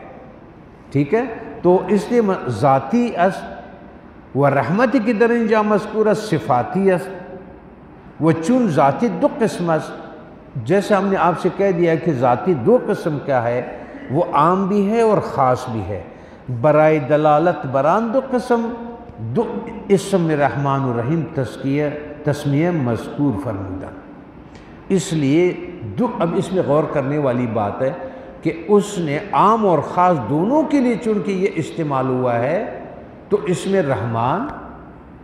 ٹھیک ہے؟ تو اس لیے ذاتی اس و رحمت کی در انجا مذکور صفاتی اس وہ چون ذاتی دو قسم اس، جیسے ہم نے آپ سے کہہ دیا کہ ذاتی دو قسم کیا ہے، وہ عام بھی ہے اور خاص بھی ہے۔ برائے دلالت بران دو قسم دو اسم رحمان و رحیم تسمیہ مذکور فرمودہ۔ اس لیے اب اس میں غور کرنے والی بات ہے کہ اس نے عام اور خاص دونوں کے لیے چونکہ یہ استعمال ہوا ہے، تو اس میں رحمان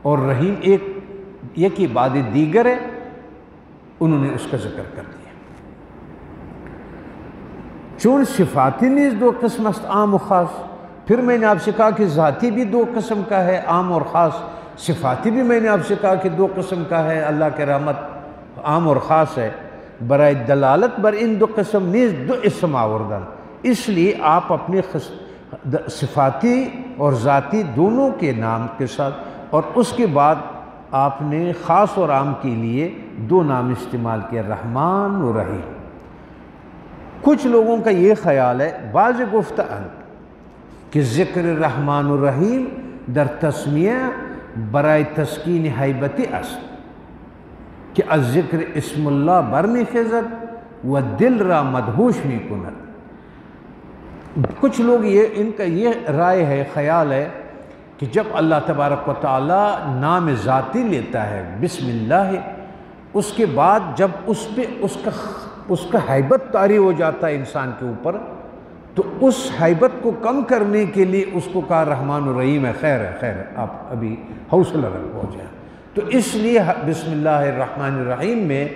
اور رحیم ایک ہی بعد دیگر ہے، انہوں نے اس کا ذکر کر دیا۔ چون صفاتی نیز دو قسم است عام و خاص، پھر میں نے آپ سے کہا کہ ذاتی بھی دو قسم کا ہے، عام اور خاص، صفاتی بھی میں نے آپ سے کہا کہ دو قسم کا ہے، اللہ کے رحمت عام اور خاص ہے۔ برائے دلالت بر ان دو قسم نیز دو اسم آوردن، اس لیے آپ اپنے صفاتی اور ذاتی دونوں کے نام کے ساتھ، اور اس کے بعد آپ نے خاص اور عام کے لیے دو نام استعمال کیا، رحمان و رحیم۔ کچھ لوگوں کا یہ خیال ہے، بعض گفتگان کہ ذکر رحمان الرحیم در تسمیہ برائے تسکین حیبتی است کہ از ذکر اسم اللہ برمی خیزد و دل را مدہوش می کند۔ کچھ لوگ ان کا یہ رائے ہے، خیال ہے کہ جب اللہ تبارک و تعالی نام ذاتی لیتا ہے بسم اللہ، اس کے بعد جب اس پہ اس کا حیبت طاری ہو جاتا ہے انسان کے اوپر، تو اس حیبت کو کم کرنے کے لیے اس کو کہا رحمان الرحیم ہے، خیر ہے، آپ ابھی حوصلہ رکھو ہو جائے۔ تو اس لیے بسم اللہ الرحمن الرحیم میں،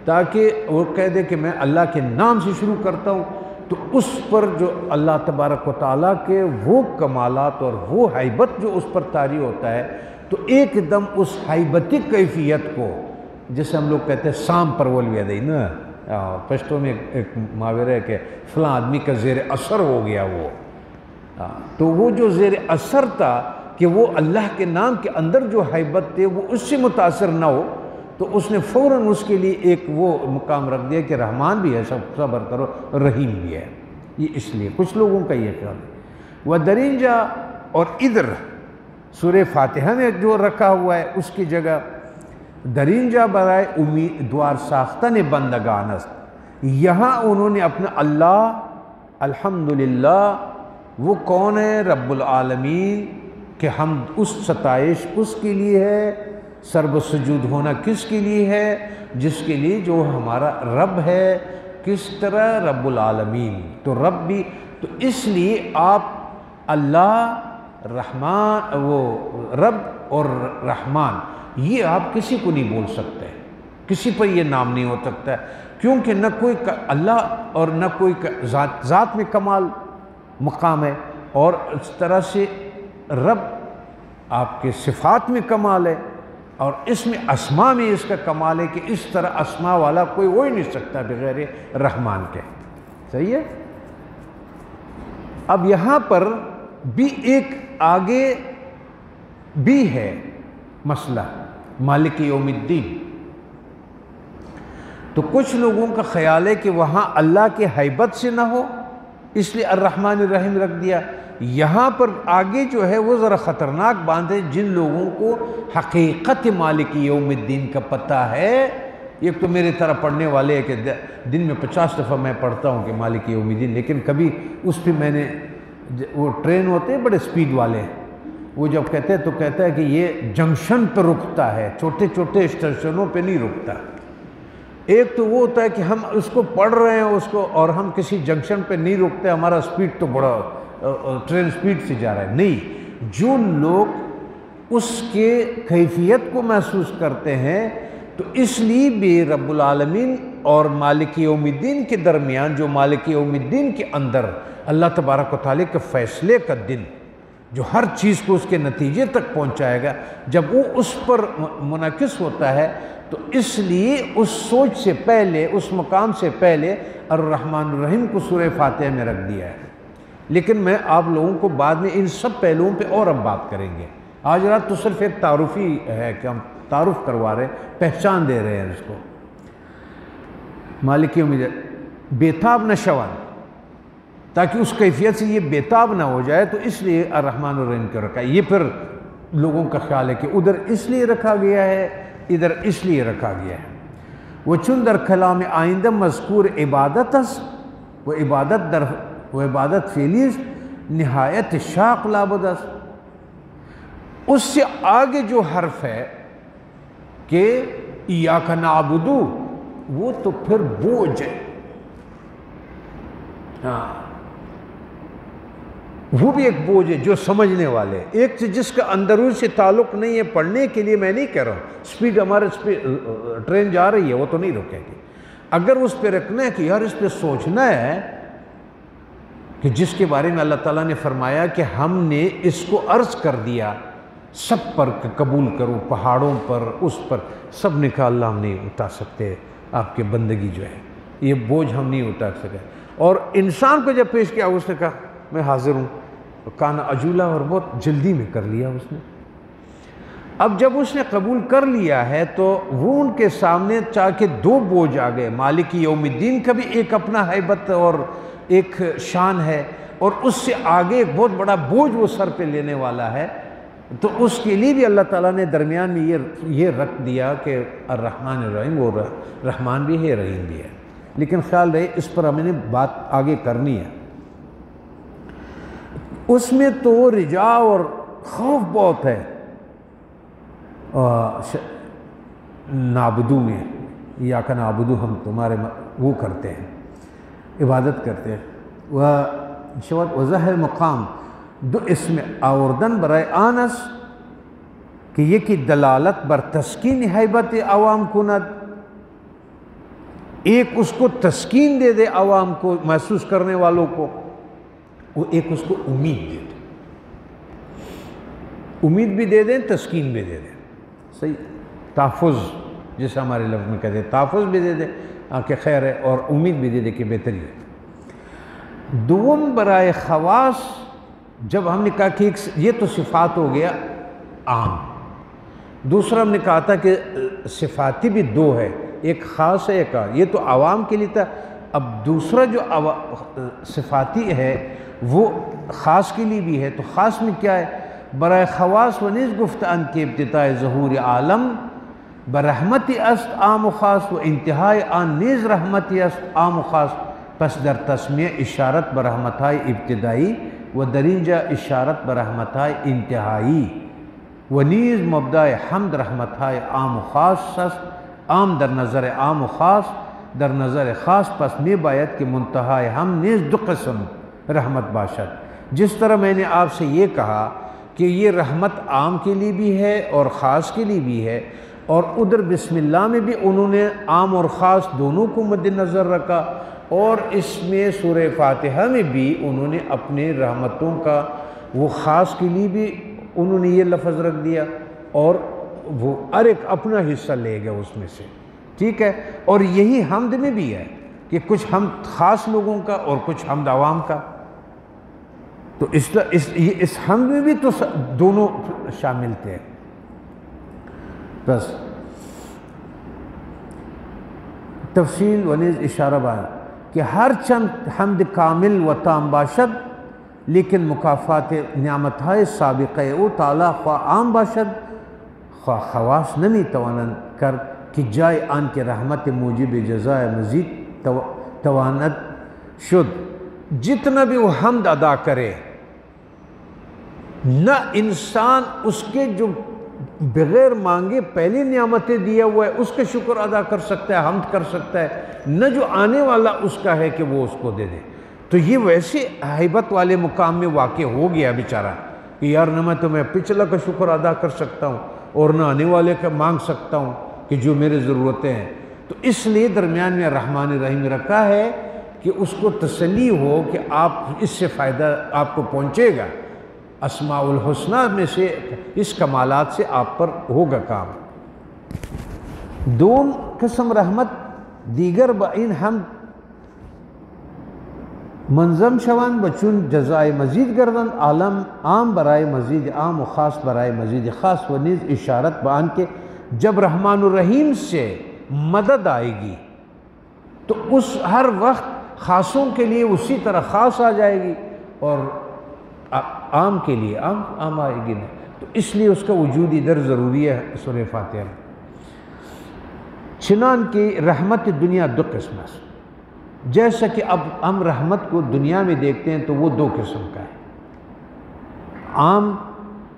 تاکہ وہ کہہ دے کہ میں اللہ کے نام سے شروع کرتا ہوں، تو اس پر جو اللہ تبارک و تعالیٰ کے وہ کمالات اور وہ حیبت جو اس پر طاری ہوتا ہے، تو ایک دم اس حیبتی کیفیت کو، جیسے ہم لوگ کہتے ہیں سام پرول بھی ادائی نا، پشتوں میں ایک محاورہ ہے کہ فلاں آدمی کا زیر اثر ہو گیا وہ، تو وہ جو زیر اثر تھا کہ وہ اللہ کے نام کے اندر جو حیبت تھے وہ اس سے متاثر نہ ہو، تو اس نے فوراً اس کے لیے ایک وہ مقام رکھ دیا کہ رحمان بھی ہے، سب صبر کرو، رحیم بھی ہے۔ یہ اس لیے کچھ لوگوں کا یہ خیال ہے۔ وَدَرِنجَا، اور ادھر سورہ فاتحہ میں جو رکھا ہوا ہے اس کی جگہ درینجا برائے امیدوار ساختن بندگان است، یہاں انہوں نے اپنا اللہ الحمدللہ، وہ کون ہے؟ رب العالمین، کہ ہم اس ستائش اس کے لیے ہے، سرب سجود ہونا کس کے لیے ہے؟ جس کے لیے جو ہمارا رب ہے۔ کس طرح؟ رب العالمین، تو رب بھی، تو اس لیے آپ اللہ، رحمان، وہ رب اور رحمان، یہ آپ کسی کو نہیں بول سکتے، کسی پر یہ نام نہیں ہو سکتا ہے، کیونکہ نہ کوئی اللہ اور نہ کوئی ذات میں کمال مقام ہے، اور اس طرح سے رب آپ کے صفات میں کمال ہے، اور اس میں اسماء میں اس کا کمال ہے کہ اس طرح اسماء والا کوئی ہو ہی نہیں سکتا بغیر رحمان کے۔ صحیح ہے؟ اب یہاں پر بھی ایک آگے بھی ہے مسئلہ، مالک یوم الدین۔ تو کچھ لوگوں کا خیال ہے کہ وہاں اللہ کے حیبت سے نہ ہو، اس لیے الرحمن الرحیم رکھ دیا۔ یہاں پر آگے جو ہے وہ ذرا خطرناک بات ہے، جن لوگوں کو حقیقت مالک یوم الدین کا پتہ ہے۔ ایک تو میرے طرح پڑھنے والے ہیں کہ دن میں 50 دفعہ میں پڑھتا ہوں کہ مالک یوم الدین، لیکن کبھی اس پہ میں نے، وہ ٹرین ہوتے ہیں بڑے سپیڈ والے، وہ جب کہتے ہیں تو کہتا ہے کہ یہ جنکشن پہ رکتا ہے، چھوٹے چھوٹے اسٹیشنوں پہ نہیں رکتا۔ ایک تو وہ ہوتا ہے کہ ہم اس کو پڑھ رہے ہیں اس کو، اور ہم کسی جنکشن پہ نہیں رکتے، ہمارا سپیڈ تو بڑا، ٹرین سپیڈ سے جا رہا ہے۔ نہیں، جو لوگ اس کے کیفیت کو محسوس کرتے ہیں، تو اس لیے بھی رب العالمین اور مالک یوم الدین کے درمیان، جو مالک یوم الدین کے اندر اللہ تبارک و تعالیٰ کے فیصلے کا دن، جو ہر چیز کو اس کے نتیجے تک پہنچائے گا، جب وہ اس پر منعکس ہوتا ہے، تو اس لیے اس سوچ سے پہلے، اس مقام سے پہلے الرحمن الرحیم کو سورہ فاتحہ میں رکھ دیا ہے۔ لیکن میں آپ لوگوں کو بعد میں ان سب پہلوؤں پہ اور اب بات کریں گے۔ آج رات تو صرف ایک تعارفی ہے کہ ہم تعارف کروا رہے ہیں، پہچان دے رہے ہیں اس کو۔ مالک یوم الدین بےتاب نہ شون، تاکہ اس کیفیت سے یہ بےتاب نہ ہو جائے، تو اس لیے الرحمن الرحیم کو رکھا ہے۔ یہ پھر لوگوں کا خیال ہے کہ ادھر اس لیے رکھا گیا ہے، ادھر اس لیے رکھا گیا ہے۔ وہ چون در کلام آئندہ مذکور عبادت است، وہ عبادت فعلی نہایت شاق لابد است۔ اس سے آگے جو حرف ہے کہ ایاک نعبد، وہ تو پھر بوجھ ہے، وہ بھی ایک بوجھ ہے جو سمجھنے والے، ایک جس کا اندرون سے تعلق نہیں ہے پڑھنے کے لیے میں نہیں کہہ رہا ہوں، سپیڈ ہمارے ٹرین جا رہی ہے وہ تو نہیں رکے گی، اگر اس پہ رکھنا ہے کہ یار اس پہ سوچنا ہے کہ جس کے بارے میں اللہ تعالیٰ نے فرمایا کہ ہم نے اس کو عرض کر دیا سب پر قبول کرو، پہاڑوں پر، اس پر، سب نے کہا اللہ ہم نہیں اٹھا سکتے، آپ کے بندگی جو ہے یہ بوجھ ہم نہیں اٹھا سکے، اور انسان کو جب پیش کیا اس نے کہا میں حاضر ہوں، کانا عجولا، اور بہت جلدی میں کر لیا اس نے۔ اب جب اس نے قبول کر لیا ہے تو وہ ان کے سامنے چاہ کے دو بوجھ آ گئے، مالک یوم الدین کا بھی ایک اپنا حیبت اور ایک شان ہے، اور اس سے آگے ایک بہت بڑا بوجھ وہ سر پہ لینے والا ہے، تو اس کے لیے بھی اللہ تعالیٰ نے درمیان میں یہ رکھ دیا کہ الرحمن الرحیم، وہ رحمان بھی ہے رحیم بھی ہے۔ لیکن خیال رہے اس پر ہمیں نے بات آگے کرنی ہے۔ اس میں تو رجا اور خوف بہت ہے، نعبدو میں، یا کہ نعبدو ہم تمہارے وہ کرتے ہیں، عبادت کرتے ہیں، وظاہر مقام دو اسم آوردن برائے آنس کہ یہ کی دلالت بر تسکین حیبت عوام کند، ایک اس کو تسکین دے دے عوام کو، محسوس کرنے والوں کو، وہ ایک اس کو امید دے دے، امید بھی دے دیں، تسکین بھی دے دیں، صحیح، تحفظ جیسے ہمارے لفظ میں کہتے ہیں، تحفظ بھی دے دیں کہ خیر ہے، اور امید بھی دے دے کہ بہتری ہے۔ دوم برائے خواص، جب ہم نے کہا کہ یہ تو صفات ہو گیا عام، دوسرا ہم نے کہا تھا کہ صفاتی بھی دو ہے، ایک خاص ہے ایک عام، یہ تو عوام کے لیے تھا، اب دوسرا جو صفاتی ہے وہ خاص کے لیے بھی ہے، تو خاص میں کیا ہے؟ برائے خواص و نیز گفتان کے ابتداء ظہور عالم برحمت است عام و خاص و انتہائی آن نیز رحمت است عام و خاص، پس در تسمیہ اشارت برحمتائے ابتدائی و درینجہ اشارت برحمتائے انتہائی و نیز مبدأ حمد رحمتائے عام و خاص است، عام در نظر عام و خاص در نظر خاص، پس می باید کہ منتہائے ہم نیز دو قسم رحمت باشد۔ جس طرح میں نے آپ سے یہ کہا کہ یہ رحمت عام کے لیے بھی ہے اور خاص کے لیے بھی ہے، اور ادھر بسم اللہ میں بھی انہوں نے عام اور خاص دونوں کو مد نظر رکھا، اور اس میں سورہ فاتحہ میں بھی انہوں نے اپنے رحمتوں کا وہ خاص کے لیے بھی انہوں نے یہ لفظ رکھ دیا، اور وہ ہر ایک اپنا حصہ لے گئے اس میں سے، ٹھیک ہے۔ اور یہی حمد میں بھی ہے کہ کچھ حمد خاص لوگوں کا اور کچھ حمد عوام کا، تو اس حمد میں بھی تو دونوں شامل تھے۔ بس تفصیل و نیز اشارہ بان کہ ہر چند حمد کامل و تام باشد، لیکن مکافات نعمتهای سابقہ او تعالی خواہ عام باشد خواہ خواص نمی توانند کر کہ جائے آن کے رحمت موجب جزائے مزید تواند شد۔ جتنا بھی وہ حمد ادا کرے، نہ انسان اس کے جو بغیر مانگے پہلی نعمتیں دیا ہوا ہے اس کے شکر ادا کر سکتا ہے، حمد کر سکتا ہے، نہ جو آنے والا اس کا ہے کہ وہ اس کو دے دے۔ تو یہ ویسے ہیبت والے مقام میں واقع ہو گیا بیچارہ کہ یار نہ میں تمہیں پچھلا کا شکر ادا کر سکتا ہوں اور نہ آنے والے کا مانگ سکتا ہوں کہ جو میرے ضرورتیں ہیں، تو اس لیے درمیان میں رحمان الرحیم رکھا ہے کہ اس کو تسلی ہو کہ آپ اس سے فائدہ آپ کو پہنچے گا، اسماء الحسنہ میں سے اس کمالات سے آپ پر ہوگا کام۔ دون قسم رحمت دیگر با این ہم منظم شوان بچون جزائے مزید گردن عالم عام برائے مزید عام و خاص برائے مزید خاص، و نیز اشارت بیان کے جب رحمان الرحیم سے مدد آئے گی تو اس ہر وقت خاصوں کے لیے اسی طرح خاص آ جائے گی اور عام کے لیے عام آئے گی نہیں، تو اس لیے اس کا وجود ادھر ضروری ہے سورہ فاتحہ میں۔ چنان کی رحمت دنیا دو قسم ہے، جیسا کہ اب ہم رحمت کو دنیا میں دیکھتے ہیں تو وہ دو قسم کا ہے، عام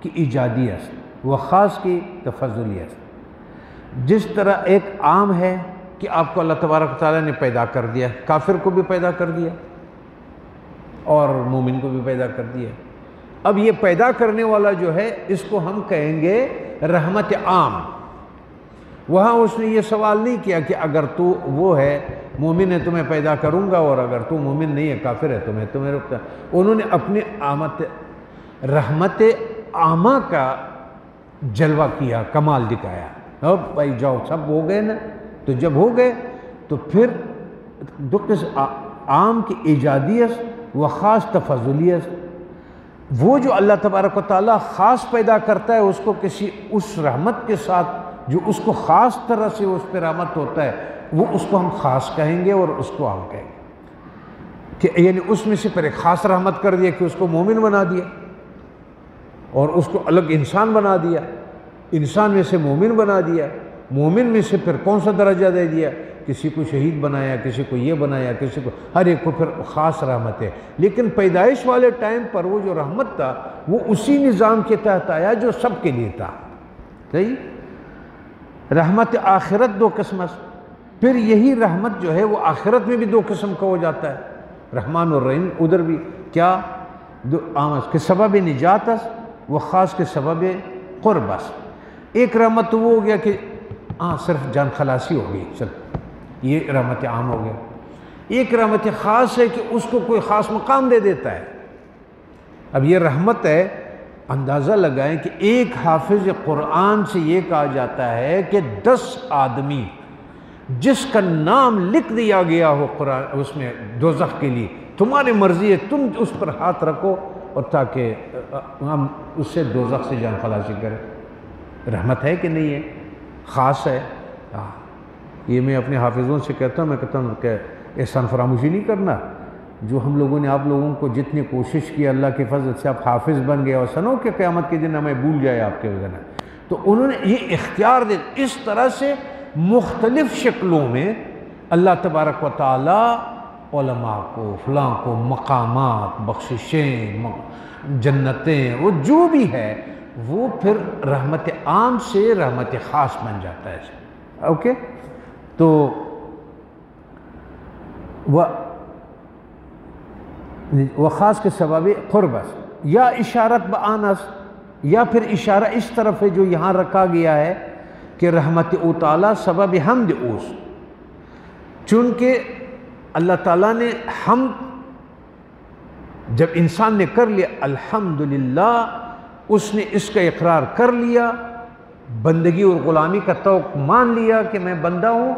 کی ایجادیت و خاص کی تفضلیت۔ جس طرح ایک عام ہے کہ آپ کو اللہ تبارک و تعالیٰ نے پیدا کر دیا، کافر کو بھی پیدا کر دیا اور مومن کو بھی پیدا کر دیا، اب یہ پیدا کرنے والا جو ہے اس کو ہم کہیں گے رحمت عام۔ وہاں اس نے یہ سوال نہیں کیا کہ اگر تو وہ ہے مومن ہے تو میں پیدا کروں گا، اور اگر تو مومن نہیں ہے کافر ہے تو میں تمہیں رکھتا۔ انہوں نے اپنی رحمت عامہ کا جلوہ کیا، کمال دکھایا، اب بھائی جاؤ سب ہو گئے نا، تو جب ہو گئے تو پھر دو قسم عام کی ایجادیت و خاص تفضلیت۔ وہ جو اللہ تبارک و تعالیٰ خاص پیدا کرتا ہے اس کو کسی اس رحمت کے ساتھ جو اس کو خاص طرح سے اس پہ رحمت ہوتا ہے، وہ اس کو ہم خاص کہیں گے اور اس کو عام کہیں گے، کہ یعنی اس میں سے پھر ایک خاص رحمت کر دیا کہ اس کو مومن بنا دیا، اور اس کو الگ انسان بنا دیا، انسان میں سے مومن بنا دیا، مومن میں سے پھر کون سا درجہ دے دیا، کسی کو شہید بنایا، کسی کو یہ بنایا، کسی کو، ہر ایک کو پھر خاص رحمت ہے۔ لیکن پیدائش والے ٹائم پر وہ جو رحمت تھا وہ اسی نظام کے تحت آیا جو سب کے لیے تھا، صحیح۔ رحمت آخرت دو قسم، پھر یہی رحمت جو ہے وہ آخرت میں بھی دو قسم کا ہو جاتا ہے، رحمان الرحیم ادھر بھی کیا عام کے سبب نجات و خاص کے سبب قرب۔ ایک رحمت تو وہ ہو گیا کہ صرف جان خلاصی ہو گئی، صرف یہ رحمت عام ہو گیا۔ ایک رحمت خاص ہے کہ اس کو کوئی خاص مقام دے دیتا ہے۔ اب یہ رحمت ہے، اندازہ لگائیں کہ ایک حافظ قرآن سے یہ کہا جاتا ہے کہ 10 آدمی جس کا نام لکھ دیا گیا ہو قرآن اس میں دوزخ کے لیے، تمہاری مرضی ہے تم اس پر ہاتھ رکھو اور تاکہ ہم اس سے دوزخ سے جان خلاصی کریں۔ رحمت ہے کہ نہیں ہے؟ خاص ہے۔ یہ میں اپنے حافظوں سے کہتا ہوں، میں کہتا ہوں کہ احسان فراموشی نہیں کرنا۔ جو ہم لوگوں نے آپ لوگوں کو جتنی کوشش کی، اللہ کے فضل سے آپ حافظ بن گئے اور سنو کہ قیامت کے دن ہمیں بھول جائے آپ کے وجہ، تو انہوں نے یہ اختیار دے اس طرح سے مختلف شکلوں میں اللہ تبارک و تعالی علماء کو، فلاں کو مقامات، بخششیں، جنتیں، وہ جو بھی ہے وہ پھر رحمت عام سے رحمت خاص بن جاتا ہے۔ اوکے، تو وہ خاص کے سبب قربت یا اشارت بآنس، یا پھر اشارہ اس طرف ہے جو یہاں رکھا گیا ہے کہ رحمت او تعالیٰ سبب حمد اوس، چونکہ اللہ تعالیٰ نے حمد جب انسان نے کر لیا الحمدللہ، اس نے اس کا اقرار کر لیا، بندگی اور غلامی کا توق مان لیا کہ میں بندہ ہوں،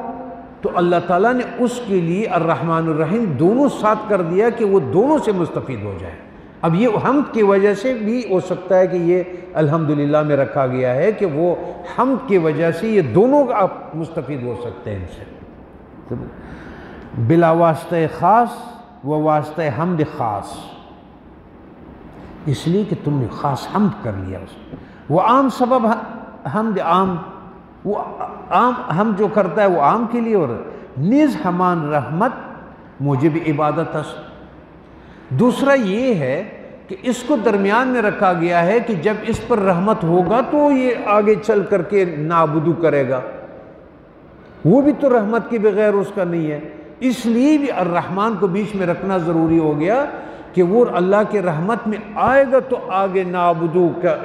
تو اللہ تعالیٰ نے اس کے لیے الرحمن الرحیم دونوں ساتھ کر دیا کہ وہ دونوں سے مستفید ہو جائے۔ اب یہ حمد کی وجہ سے بھی ہو سکتا ہے کہ یہ الحمدللہ میں رکھا گیا ہے کہ وہ حمد کی وجہ سے یہ دونوں آپ مستفید ہو سکتے ہیں ان سے، بلا واسطہ خاص و واسطہ حمد خاص، اس لیے کہ تم نے خاص حمد کر لیا اس میں۔ وہ عام سبب حمد عام، وہ عام ہم جو کرتا ہے وہ عام کے لیے، اور نیز ہمان رحمت موجب عبادت ہے۔ دوسرا یہ ہے کہ اس کو درمیان میں رکھا گیا ہے کہ جب اس پر رحمت ہوگا تو یہ آگے چل کر کے نعبدو کرے گا، وہ بھی تو رحمت کے بغیر اس کا نہیں ہے، اس لیے بھی الرحمن کو بیچ میں رکھنا ضروری ہو گیا کہ وہ اللہ کے رحمت میں آئے گا تو آگے نعبدو کا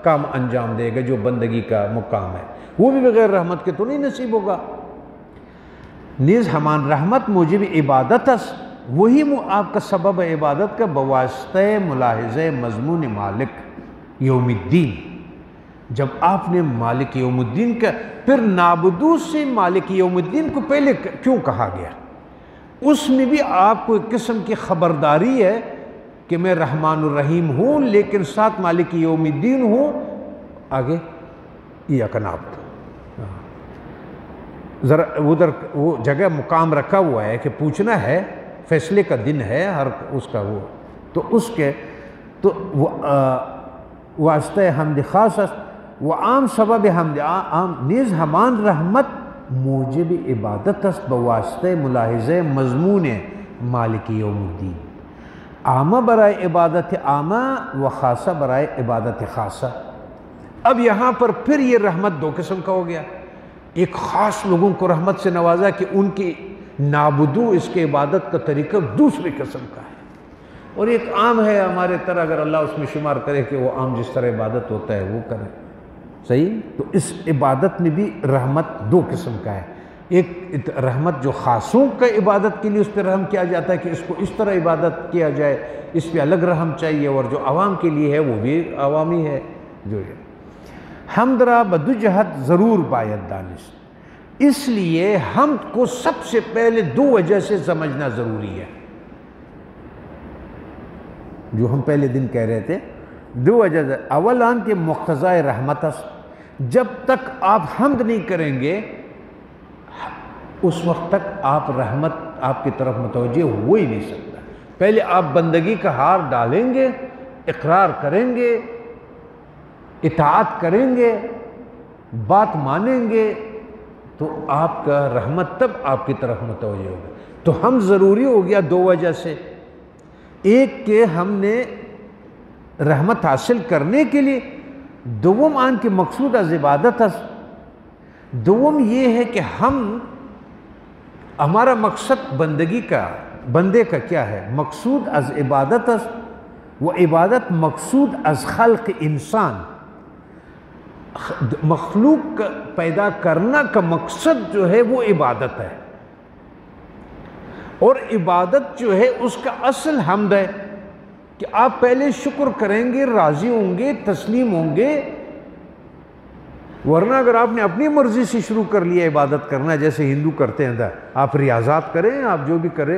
کام انجام دے گا جو بندگی کا مقام ہے، وہ بھی بغیر رحمت کے تو نہیں نصیب ہوگا۔ نیز ہمان رحمت موجب عبادت اس، وہی آپ کا سبب عبادت کا بواسطہ ملاحظہ مضمون مالک یوم الدین۔ جب آپ نے مالک یوم الدین کا، پھر نعبدو سے مالک یوم الدین کو پہلے کیوں کہا گیا؟ اس میں بھی آپ کو ایک قسم کی خبرداری ہے کہ میں رحمان الرحیم ہوں لیکن ساتھ مالک یوم الدین ہوں۔ آگے ایاک نعبد، ذرا ادھر وہ جگہ مقام رکھا ہوا ہے کہ پوچھنا ہے، فیصلے کا دن ہے ہر اس کا، وہ تو اس کے تو واسطہ حمد خاص وہ عام سبب حمد عام، نیز ہمان رحمت موجب عبادت است بواسطہ ملاحظہ مضمون مالک یوم الدین، عامہ برائے عبادت عامہ و خاصہ برائے عبادت خاصہ۔ اب یہاں پر پھر یہ رحمت دو قسم کا ہو گیا، ایک خاص لوگوں کو رحمت سے نوازا کہ ان کی نعبدو اس کے عبادت کا طریقہ دوسری قسم کا ہے، اور ایک عام ہے ہمارے طرح، اگر اللہ اس میں شمار کرے کہ وہ عام جس طرح عبادت ہوتا ہے وہ کرے، صحیح؟ تو اس عبادت میں بھی رحمت دو قسم کا ہے، ایک رحمت جو خاصوں کا عبادت کے لیے اس پہ رحم کیا جاتا ہے کہ اس کو اس طرح عبادت کیا جائے، اس پہ الگ رحم چاہیے، اور جو عوام کے لیے ہے وہ بھی عوامی ہے جو ہے۔ حمد را بدو جہت ضرور باید دانست، اس لیے حمد کو سب سے پہلے دو وجہ سے سمجھنا ضروری ہے، جو ہم پہلے دن کہہ رہے تھے، دو وجہ سے۔ اولان کے مقتضائے رحمت است، جب تک آپ حمد نہیں کریں گے اس وقت تک آپ رحمت آپ کی طرف متوجہ ہو ہی نہیں سکتا۔ پہلے آپ بندگی کا ہار ڈالیں گے، اقرار کریں گے، اطاعت کریں گے، بات مانیں گے، تو آپ کا رحمت تب آپ کی طرف متوجہ ہوگا۔ تو ہم ضروری ہو گیا دو وجہ سے، ایک کہ ہم نے رحمت حاصل کرنے کے لیے، دوم آن کے مقصود از عبادت است، دوم یہ ہے کہ ہمارا مقصد بندگی کا، بندے کا کیا ہے؟ مقصود از عبادت است، وہ عبادت مقصود از خلق انسان، مخلوق کا پیدا کرنا کا مقصد جو ہے وہ عبادت ہے۔ اور عبادت جو ہے اس کا اصل حمد ہے کہ آپ پہلے شکر کریں گے، راضی ہوں گے، تسلیم ہوں گے، ورنہ اگر آپ نے اپنی مرضی سے شروع کر لیا عبادت کرنا، جیسے ہندو کرتے ہیں، آپ ریاضات کریں، آپ جو بھی کریں۔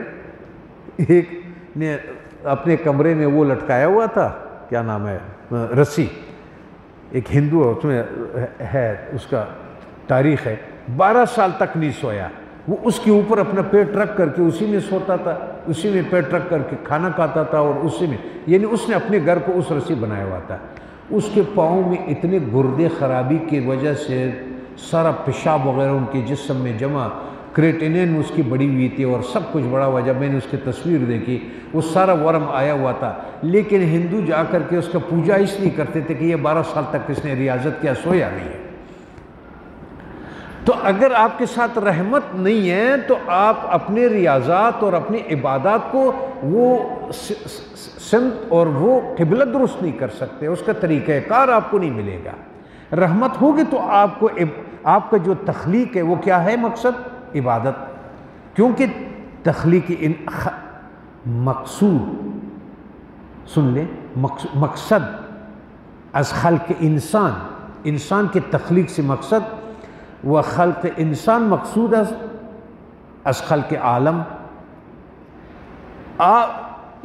ایک نے اپنے کمرے میں وہ لٹکایا ہوا تھا، کیا نام ہے، رسی، ایک ہندو اس میں ہے، اس کا تاریخ ہے، 12 سال تک نہیں سویا، وہ اس کے اوپر اپنا پیٹ رکھ کر کے اسی میں سوتا تھا، اسی میں پیٹ رکھ کر کے کھانا کھاتا تھا، اور اسی میں، یعنی اس نے اپنے گھر کو اس رسی بنایا ہوا تھا۔ اس کے پاؤں میں اتنے گردے خرابی کی وجہ سے سارا پیشاب وغیرہ ان کے جسم میں جمع، کریٹینین اس کی بڑی ہوئی تھی اور سب کچھ بڑا ہوا، جب میں نے اس کی تصویر دیکھی وہ سارا ورم آیا ہوا تھا، لیکن ہندو جا کر کے اس کا پوجا اس لیے کرتے تھے کہ یہ 12 سال تک اس نے ریاضت کیا، سویا نہیں ہے۔ تو اگر آپ کے ساتھ رحمت نہیں ہے تو آپ اپنے ریاضات اور اپنی عبادات کو وہ سمت اور وہ قبلت درست نہیں کر سکتے، اس کا طریقہ کار آپ کو نہیں ملے گا۔ رحمت ہوگی تو آپ کا جو تخلیق ہے وہ کیا ہے، مقصد عبادت، کیونکہ تخلیقی مقصود، سن لیں، مقصد از خلق انسان کے تخلیق سے مقصد، و خلق انسان مقصود از خلق عالم،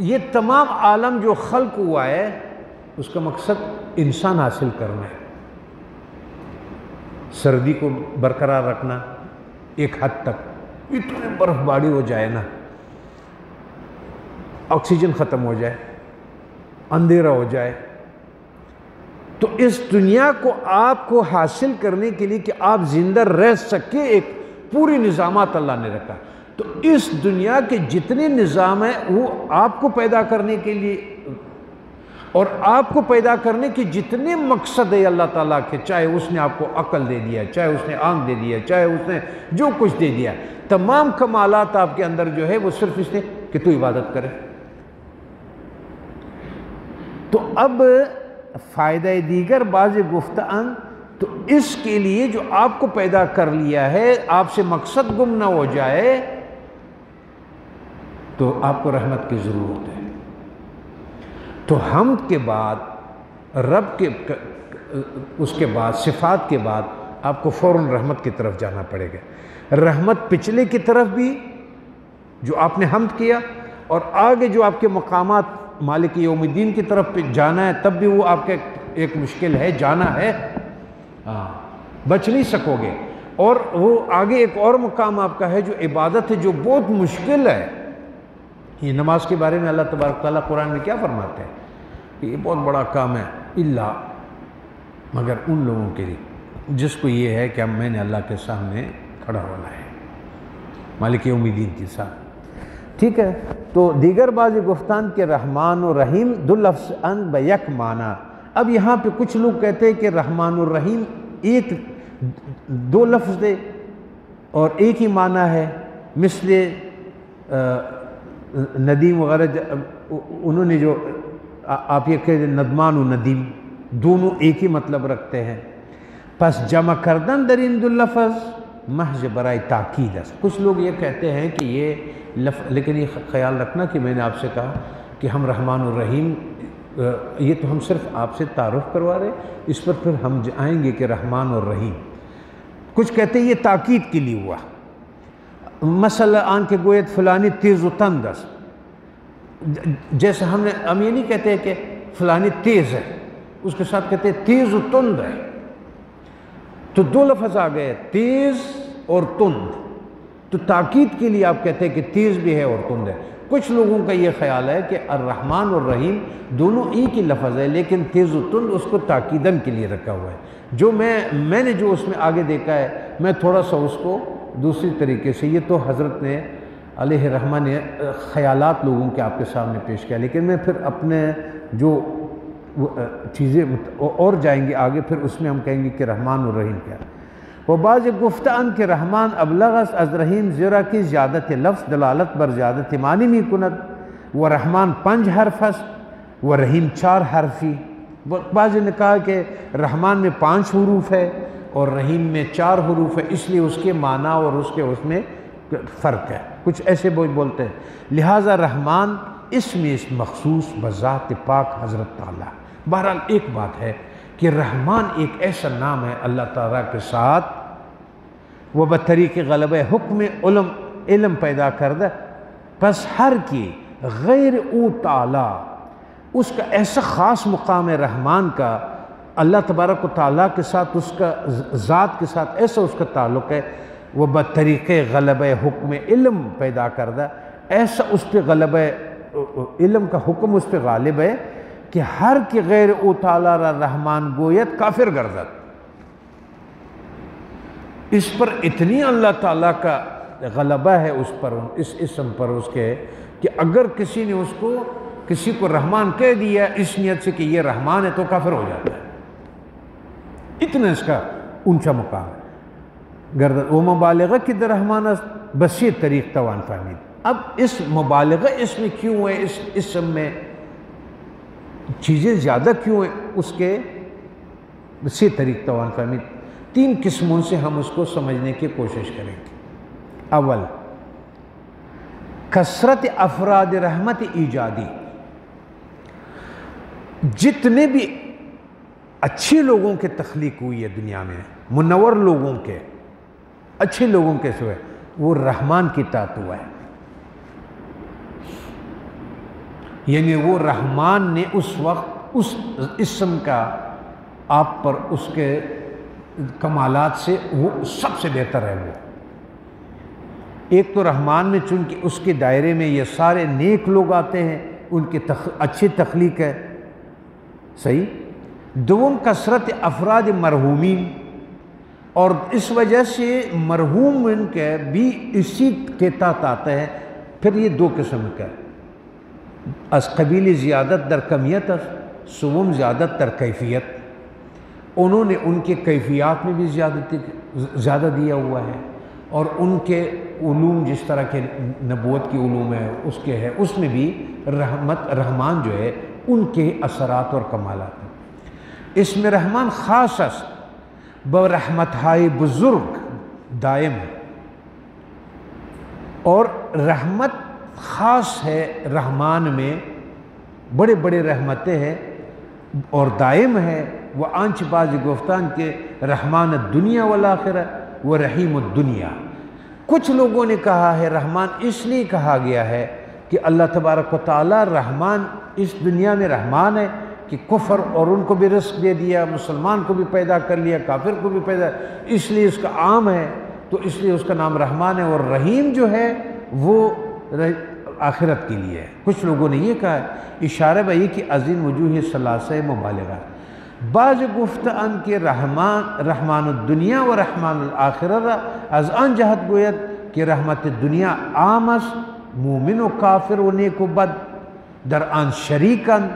یہ تمام عالم جو خلق ہوا ہے اس کا مقصد انسان حاصل کرنا ہے، سردی کو برقرار رکھنا ایک حد تک، اتنی برف باری ہو جائے نا، آکسیجن ختم ہو جائے، اندھیرا ہو جائے، تو اس دنیا کو آپ کو حاصل کرنے کے لیے کہ آپ زندہ رہ سکے، ایک پوری نظامات اللہ نے رکھا۔ تو اس دنیا کے جتنے نظام ہیں وہ آپ کو پیدا کرنے کے لیے، اور آپ کو پیدا کرنے کے جتنے مقصد ہے اللہ تعالیٰ کے، چاہے اس نے آپ کو عقل دے دیا، چاہے اس نے آنکھ دے دیا، چاہے اس نے جو کچھ دے دیا، تمام کمالات آپ کے اندر جو ہے وہ صرف اس نے کہ تو عبادت کرے۔ تو اب فائدہ دیگر بعض گفتان، تو اس کے لیے جو آپ کو پیدا کر لیا ہے، آپ سے مقصد گم نہ ہو جائے، تو آپ کو رحمت کی ضرورت ہے۔ تو حمد کے بعد، رب کے اس کے بعد، صفات کے بعد آپ کو فوراً رحمت کی طرف جانا پڑے گا۔ رحمت پچھلے کی طرف بھی جو آپ نے حمد کیا، اور آگے جو آپ کے مقامات مالک یوم الدین کی طرف پہ جانا ہے، تب بھی وہ آپ کے ایک مشکل ہے، جانا ہے، بچ نہیں سکو گے۔ اور وہ آگے ایک اور مقام آپ کا ہے جو عبادت ہے، جو بہت مشکل ہے۔ یہ نماز کے بارے میں اللہ تبارک تعالیٰ قرآن میں کیا فرماتے ہیں کہ یہ بہت بڑا کام ہے، الا مگر ان لوگوں کے لیے جس کو یہ ہے کہ میں نے اللہ کے سامنے کھڑا ہونا ہے، مالک یوم الدین کے ساتھ، ٹھیک ہے۔ تو دیگر بعض گفتان کے رحمان و رحیم دو لفظ ان بیک معنی۔ اب یہاں پہ کچھ لوگ کہتے ہیں کہ رحمان الرحیم ایک دو لفظ دے اور ایک ہی معنی ہے، مثل ندیم وغیرہ، انہوں نے جو آپ یہ کہتے ہیں ندمان و ندیم، دونوں ایک ہی مطلب رکھتے ہیں، پس جمع کردن در ان دو لفظ محض برائے تاکید ہے۔ کچھ لوگ یہ کہتے ہیں کہ یہ لفظ، لیکن یہ خیال رکھنا کہ میں نے آپ سے کہا کہ ہم رحمان الرحیم، یہ تو ہم صرف آپ سے تعارف کروا رہے، اس پر پھر ہم آئیں گے کہ رحمان اور رحیم۔ کچھ کہتے ہیں یہ تاکید کے لیے ہوا، مثلا آن کے گویت فلانی تیز و تند است، جیسے ہم یہ نہیں کہتے کہ فلانی تیز ہے، اس کے ساتھ کہتے ہیں تیز و تند ہے، تو دو لفظ آ گئے، تیز اور تند، تو تاکید کے لیے آپ کہتے ہیں کہ تیز بھی ہے اور تند ہے۔ کچھ لوگوں کا یہ خیال ہے کہ الرحمن اور رحیم دونوں ایک ہی لفظ ہے، لیکن تیز و تند اس کو تاکیدن کے لیے رکھا ہوا ہے۔ جو میں نے جو اس میں آگے دیکھا ہے، میں تھوڑا سا اس کو دوسری طریقے سے، یہ تو حضرت نے علیہ رحمہ نے خیالات لوگوں کے آپ کے سامنے پیش کیا، لیکن میں پھر اپنے جو چیزیں اور جائیں گے آگے، پھر اس میں ہم کہیں گے کہ رحمان اور رحیم کیا۔ وہ بعض گفتان کے رحمان ابلغ از رحیم زیرا کی زیادت لفظ دلالت بر زیادت معنی می کند، وہ رحمان 5 حرف است و رحیم 4 حرفی۔ بعض نے کہا کہ رحمان میں 5 حروف ہے اور رحیم میں 4 حروف ہے، اس لیے اس کے معنی اور اس میں فرق ہے، کچھ ایسے بولتے ہیں۔ لہٰذا رحمان اسم مخصوص بذات پاک حضرت تعالیٰ۔ بہرحال ایک بات ہے کہ رحمان ایک ایسا نام ہے اللہ تعالیٰ کے ساتھ وہ بطریق غلبہ حکم علم پیدا کردہ، پس ہر کی غیر او تعالیٰ، اس کا ایسا خاص مقام ہے رحمان کا، اللہ تبارک و تعالیٰ کے ساتھ، اس کا ذات کے ساتھ ایسا اس کا تعلق ہے، وہ بطریق غلبہ حکم علم پیدا کردہ، ایسا اس پہ غلبہ علم کا حکم اس پہ غالب ہے کہ ہر کی غیر او تعالیٰ را رحمان گویت کافر گردد۔ اس پر اتنی اللہ تعالیٰ کا غلبہ ہے اس پر، اس اسم پر اس کے، کہ اگر کسی نے اس کو کسی کو رحمان کہہ دیا اس نیت سے کہ یہ رحمان ہے تو کافر ہو جاتا ہے، اتنا اس کا اونچا مقام ہے۔ گردد وہ مبالغہ کی در رحمان است بسی طریق توان فہمید۔ اب اس مبالغہ اس میں کیوں ہے، اس اسم میں چیزیں زیادہ کیوں ہیں، اس کے بسی طریق توان فہمید۔ تین قسموں سے ہم اس کو سمجھنے کی کوشش کریں گے۔ اول، کثرت افراد رحمت ایجادی، جتنے بھی اچھے لوگوں کے تخلیق ہوئی ہے دنیا میں، منور لوگوں کے، اچھے لوگوں کے سوئے، وہ رحمان کی تحت ہوا ہے، یعنی وہ رحمان نے اس وقت اس اسم کا آپ پر اس کے کمالات سے وہ سب سے بہتر ہے۔ وہ ایک تو رحمان میں چونکہ اس کے دائرے میں یہ سارے نیک لوگ آتے ہیں، ان کی اچھی تخلیق ہے، صحیح۔ دوم، کثرت افراد مرحومین، اور اس وجہ سے مرحوم ان کے بھی اسی کے تحت آتے ہیں۔ پھر یہ دو قسم کا از قبیل زیادت در کمیت است، سوم زیادت در کیفیت، انہوں نے ان کے کیفیات میں بھی زیادہ دیا ہوا ہے، اور ان کے علوم جس طرح کے نبوت کی علوم ہے اس کے ہے، اس میں بھی رحمان جو ہے ان کے اثرات اور کمالات ہیں۔ اس میں رحمان خاص است برحمت ہائے بزرگ دائم، اور رحمت خاص ہے رحمان میں، بڑے بڑے رحمتیں ہیں اور دائم ہے۔ وہ آنچ باز گفتان کے رحمان الدنیا والآخرہ وہ رحیم الدنیا۔ کچھ لوگوں نے کہا ہے رحمان اس لیے کہا گیا ہے کہ اللہ تبارک و تعالیٰ رحمان اس دنیا میں رحمان ہے کہ کفر اور ان کو بھی رزق دے دیا، مسلمان کو بھی پیدا کر لیا، کافر کو بھی پیدا، اس لیے اس کا عام ہے، تو اس لیے اس کا نام رحمان ہے، اور رحیم جو ہے وہ آخرت کے لیے ہے۔ کچھ لوگوں نے یہ کہا ہے، اشارہ بھائی کہ عظیم وجوہ ثلاثہ مبالغہ۔ بعض گفتان کے رحمان الدنیا و رحمان الآخرہ از آن جہت گوید کہ رحمت دنیا عام است، مومن و کافر و نیک و بد در آن شریکن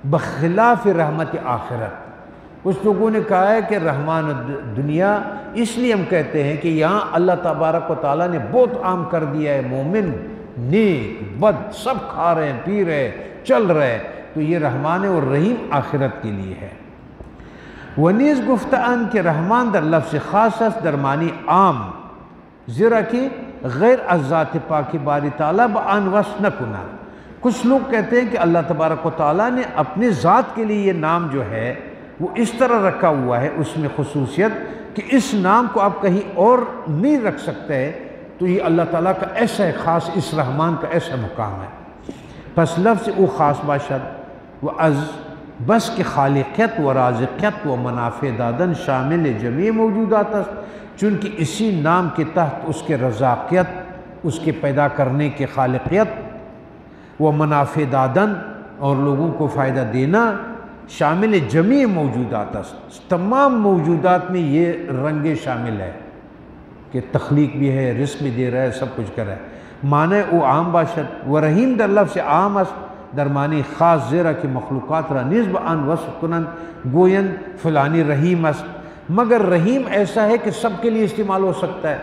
بخلاف رحمت آخرت۔ کچھ لوگوں نے کہا ہے کہ رحمان دنیا اس لیے ہم کہتے ہیں کہ یہاں اللہ تبارک و تعالیٰ نے بہت عام کر دیا ہے، مومن نیک بد سب کھا رہے ہیں، پی رہے ہیں، چل رہے ہیں، تو یہ رحمان اور رحیم آخرت کے لیے ہے۔ ونیز گفتان کہ رحمان در لفظ خاص است در معنی عام، زیرا کہ غیر از ذات پاک باری تعالیٰ بآن وصف نہ کنا۔ کچھ لوگ کہتے ہیں کہ اللہ تبارک و تعالیٰ نے اپنے ذات کے لیے یہ نام جو ہے وہ اس طرح رکھا ہوا ہے، اس میں خصوصیت کہ اس نام کو آپ کہیں اور نہیں رکھ سکتے، تو یہ اللہ تعالیٰ کا ایسا ہے خاص، اس رحمان کا ایسا مقام ہے۔ پس لفظ او خاص باشد و از بس کہ خالقیت و رازقیت و منافع دادن شامل جمیع موجودات است، چونکہ اسی نام کے تحت اس کے رزاقیت، اس کے پیدا کرنے کے خالقیت و منافع دادن اور لوگوں کو فائدہ دینا شامل جمیع موجودات است، تمام موجودات میں یہ رنگ شامل ہے کہ تخلیق بھی ہے، رزق بھی دے رہا ہے، سب کچھ کر رہا ہے۔ معنی او عام باشد و رحیم در لفظ عام است در معنی خاص، زیرا کہ مخلوقات را نسب آن وصف کنند گوین فلانی رحیم است، مگر رحیم ایسا ہے کہ سب کے لیے استعمال ہو سکتا ہے،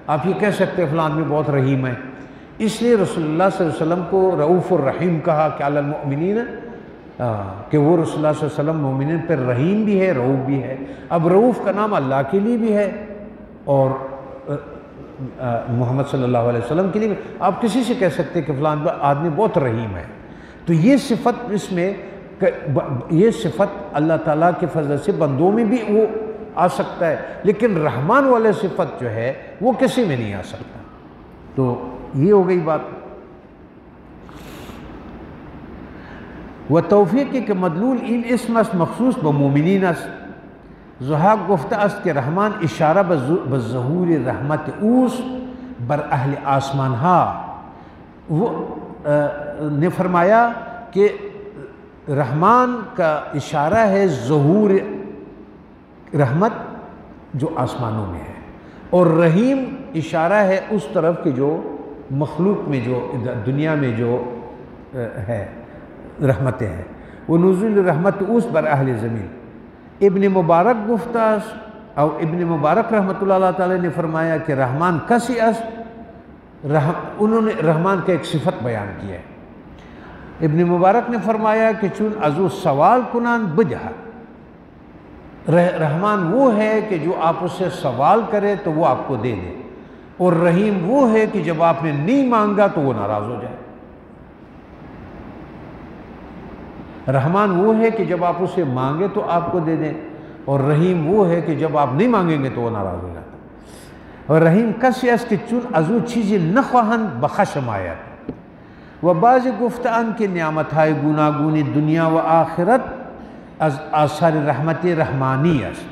آپ یہ کہہ سکتے ہیں فلان میں بہت رحیم ہے، اس لیے رسول اللہ صلی اللہ علیہ وسلم کو رؤوف الرحیم کہا کہ علی المؤمنین، کہ وہ رسول اللہ صلی اللہ علیہ وسلم مومنین پر رحیم بھی ہے، رؤوف بھی ہے۔ اب رؤوف کا نام اللہ کے لیے بھی ہے اور محمد صلی اللہ علیہ وسلم کے لیے آپ کسی سے کہہ سکتے کہ فلان آدمی بہت رحیم ہے. تو یہ صفت اس میں یہ صفت اللہ تعالیٰ کے فضل سے بندوں میں بھی وہ آ سکتا ہے، لیکن رحمان والے صفت جو ہے وہ کسی میں نہیں آ سکتا. تو یہ ہو گئی بات. و توفیقی کے مدلول این اسم است مخصوص بمومنین است. ضحاک گفته است که رحمان اشاره به ظهور رحمت اوست بر اہل آسمان ها. وہ نے فرمایا کہ رحمان کا اشارہ ہے ظہور رحمت جو آسمانوں میں ہے، اور رحیم اشارہ ہے اس طرف کہ جو مخلوق میں جو دنیا میں جو ہے رحمتیں ہیں. وہ نزول رحمت اوست بر اہل زمین. ابن مبارک گفتہ اور ابن مبارک رحمۃ اللہ تعالی نے فرمایا کہ رحمان کسی است. انہوں نے رحمان کا ایک صفت بیان کیا ہے. ابن مبارک نے فرمایا کہ چون ازو سوال کنان بجہا، رحمان وہ ہے کہ جو آپ اس سے سوال کرے تو وہ آپ کو دے دے، اور رحیم وہ ہے کہ جب آپ نے نہیں مانگا تو وہ ناراض ہو جائے. رحمان وہ ہے کہ جب آپ اسے مانگے تو آپ کو دے دیں، اور رحیم وہ ہے کہ جب آپ نہیں مانگیں گے تو وہ ناراض ہو جاتا. اور رحیم کسی است که چون از او چیزی نخواهند به خشم آید. و بعضی گفتند که نعمتهای گوناگون دنیا و آخرت از آثار رحمت رحمانی است.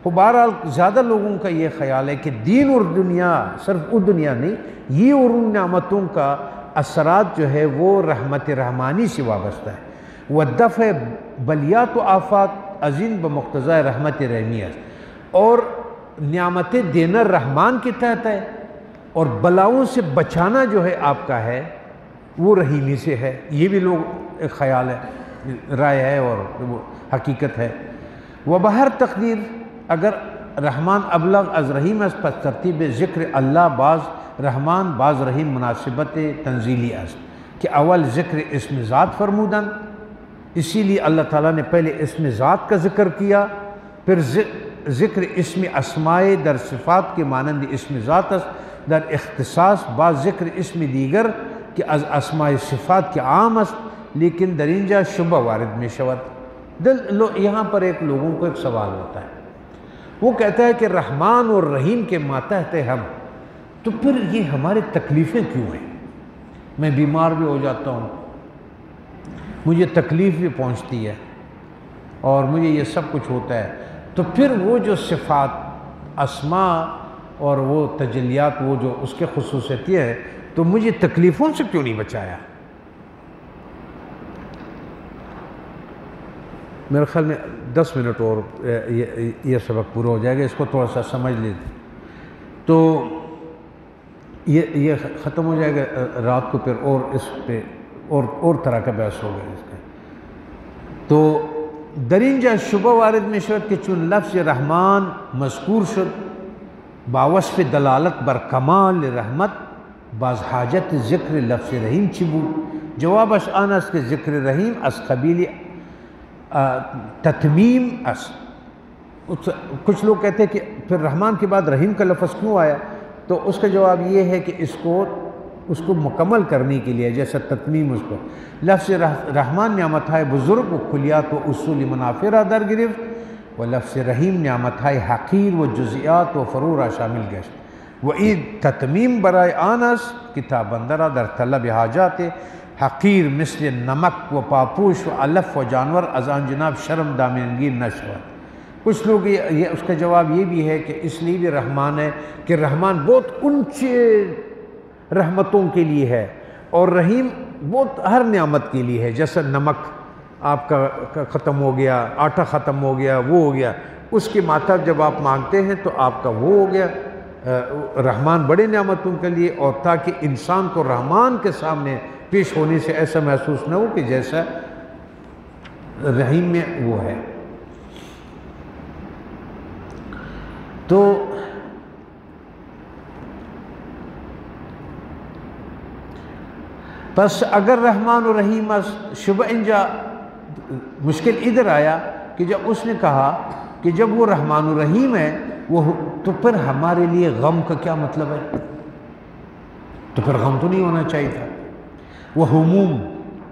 تو بہرحال زیادہ لوگوں کا یہ خیال ہے کہ دین اور دنیا، صرف وہ دنیا نہیں، یہ اور ان نعمتوں کا اثرات جو ہے وہ رحمت رحمانی سے وابستہ ہے. و دفع بلیات و آفات عظیم بمقتضی رحمت رحمی است. اور نعمتیں دینا رحمان کے تحت ہے، اور بلاؤں سے بچانا جو ہے آپ کا ہے وہ رحیمی سے ہے. یہ بھی لوگ ایک خیال ہے، رائے ہے اور وہ حقیقت ہے. و بہر تقدیر اگر رحمان ابلغ از رحیم است، پس ترتیب ذکر اللہ بعض رحمان بعض رحیم مناسبت تنزیلی است کہ اول ذکر اسم ذات فرمودن، اسی لیے اللہ تعالیٰ نے پہلے اسم ذات کا ذکر کیا، پھر ذکر اسم اسماء در صفات کے مانند اسم ذات است، در اختصاص بعض ذکر اسم دیگر کہ از اسماء صفات کے عام است، لیکن در اینجا شبہ وارد میں شود. یہاں پر ایک لوگوں کو ایک سوال ہوتا ہے، وہ کہتا ہے کہ رحمان اور رحیم کے ماتحت ہم، تو پھر یہ ہمارے تکلیفیں کیوں ہیں؟ میں بیمار بھی ہو جاتا ہوں، مجھے تکلیف بھی پہنچتی ہے، اور مجھے یہ سب کچھ ہوتا ہے، تو پھر وہ جو صفات اسماء اور وہ تجلیات وہ جو اس کے خصوصیتیں ہیں، تو مجھے تکلیفوں سے کیوں نہیں بچایا؟ میرے خیال میں 10 منٹ اور یہ سبق پورا ہو جائے گا، اس کو تھوڑا سا سمجھ لیجیے تو یہ ختم ہو جائے گا. رات کو پھر اور اس پہ اور طرح کا بحث ہوگا اس کا. تو درینجا شبہ وارد میں شد کہ چون لفظ رحمان مذکور شد با وصف دلالت بر کمال رحمت، باز حاجت ذکر لفظ رحیم چی بود؟ جوابش آن است کہ ذکر رحیم از قبیل تتمیم است. کچھ لوگ کہتے ہیں کہ پھر رحمان کے بعد رحیم کا لفظ کیوں آیا؟ تو اس کا جواب یہ ہے کہ اس کو مکمل کرنے کے لیے، جیسا تتمیم اس کو. لفظ رحمان نعمتهای بزرگ و کلیات و اصول منافع را در گرفت و لفظ رحیم نعمتهای حقیر و جزئیات و فرو را شامل گشت و این تتمیم برای آن است که تابنده را در طلب حاجات حقیر مثل نمک و پاپوش و علف و جانور از آن جناب شرم دامنگیر نشود. کچھ لوگ اس کا جواب یہ بھی ہے کہ اس لیے بھی رحمان ہے کہ رحمان بہت اونچے رحمتوں کے لیے ہے، اور رحیم بہت ہر نعمت کے لیے ہے. جیسا نمک آپ کا ختم ہو گیا، آٹا ختم ہو گیا، وہ ہو گیا، اس کے ماتحت جب آپ مانگتے ہیں تو آپ کا وہ ہو گیا. رحمان بڑے نعمتوں کے لیے، اور تاکہ انسان کو رحمان کے سامنے پیش ہونے سے ایسا محسوس نہ ہو کہ جیسا رحیم میں وہ ہے. تو پس اگر رحمان و رحیم شبہ انجا مشکل ادھر آیا کہ جب اس نے کہا کہ جب وہ رحمان و رحیم ہے تو پھر ہمارے لیے غم کا کیا مطلب ہے؟ تو پھر غم تو نہیں ہونا چاہیے تھا۔ وہ ہموم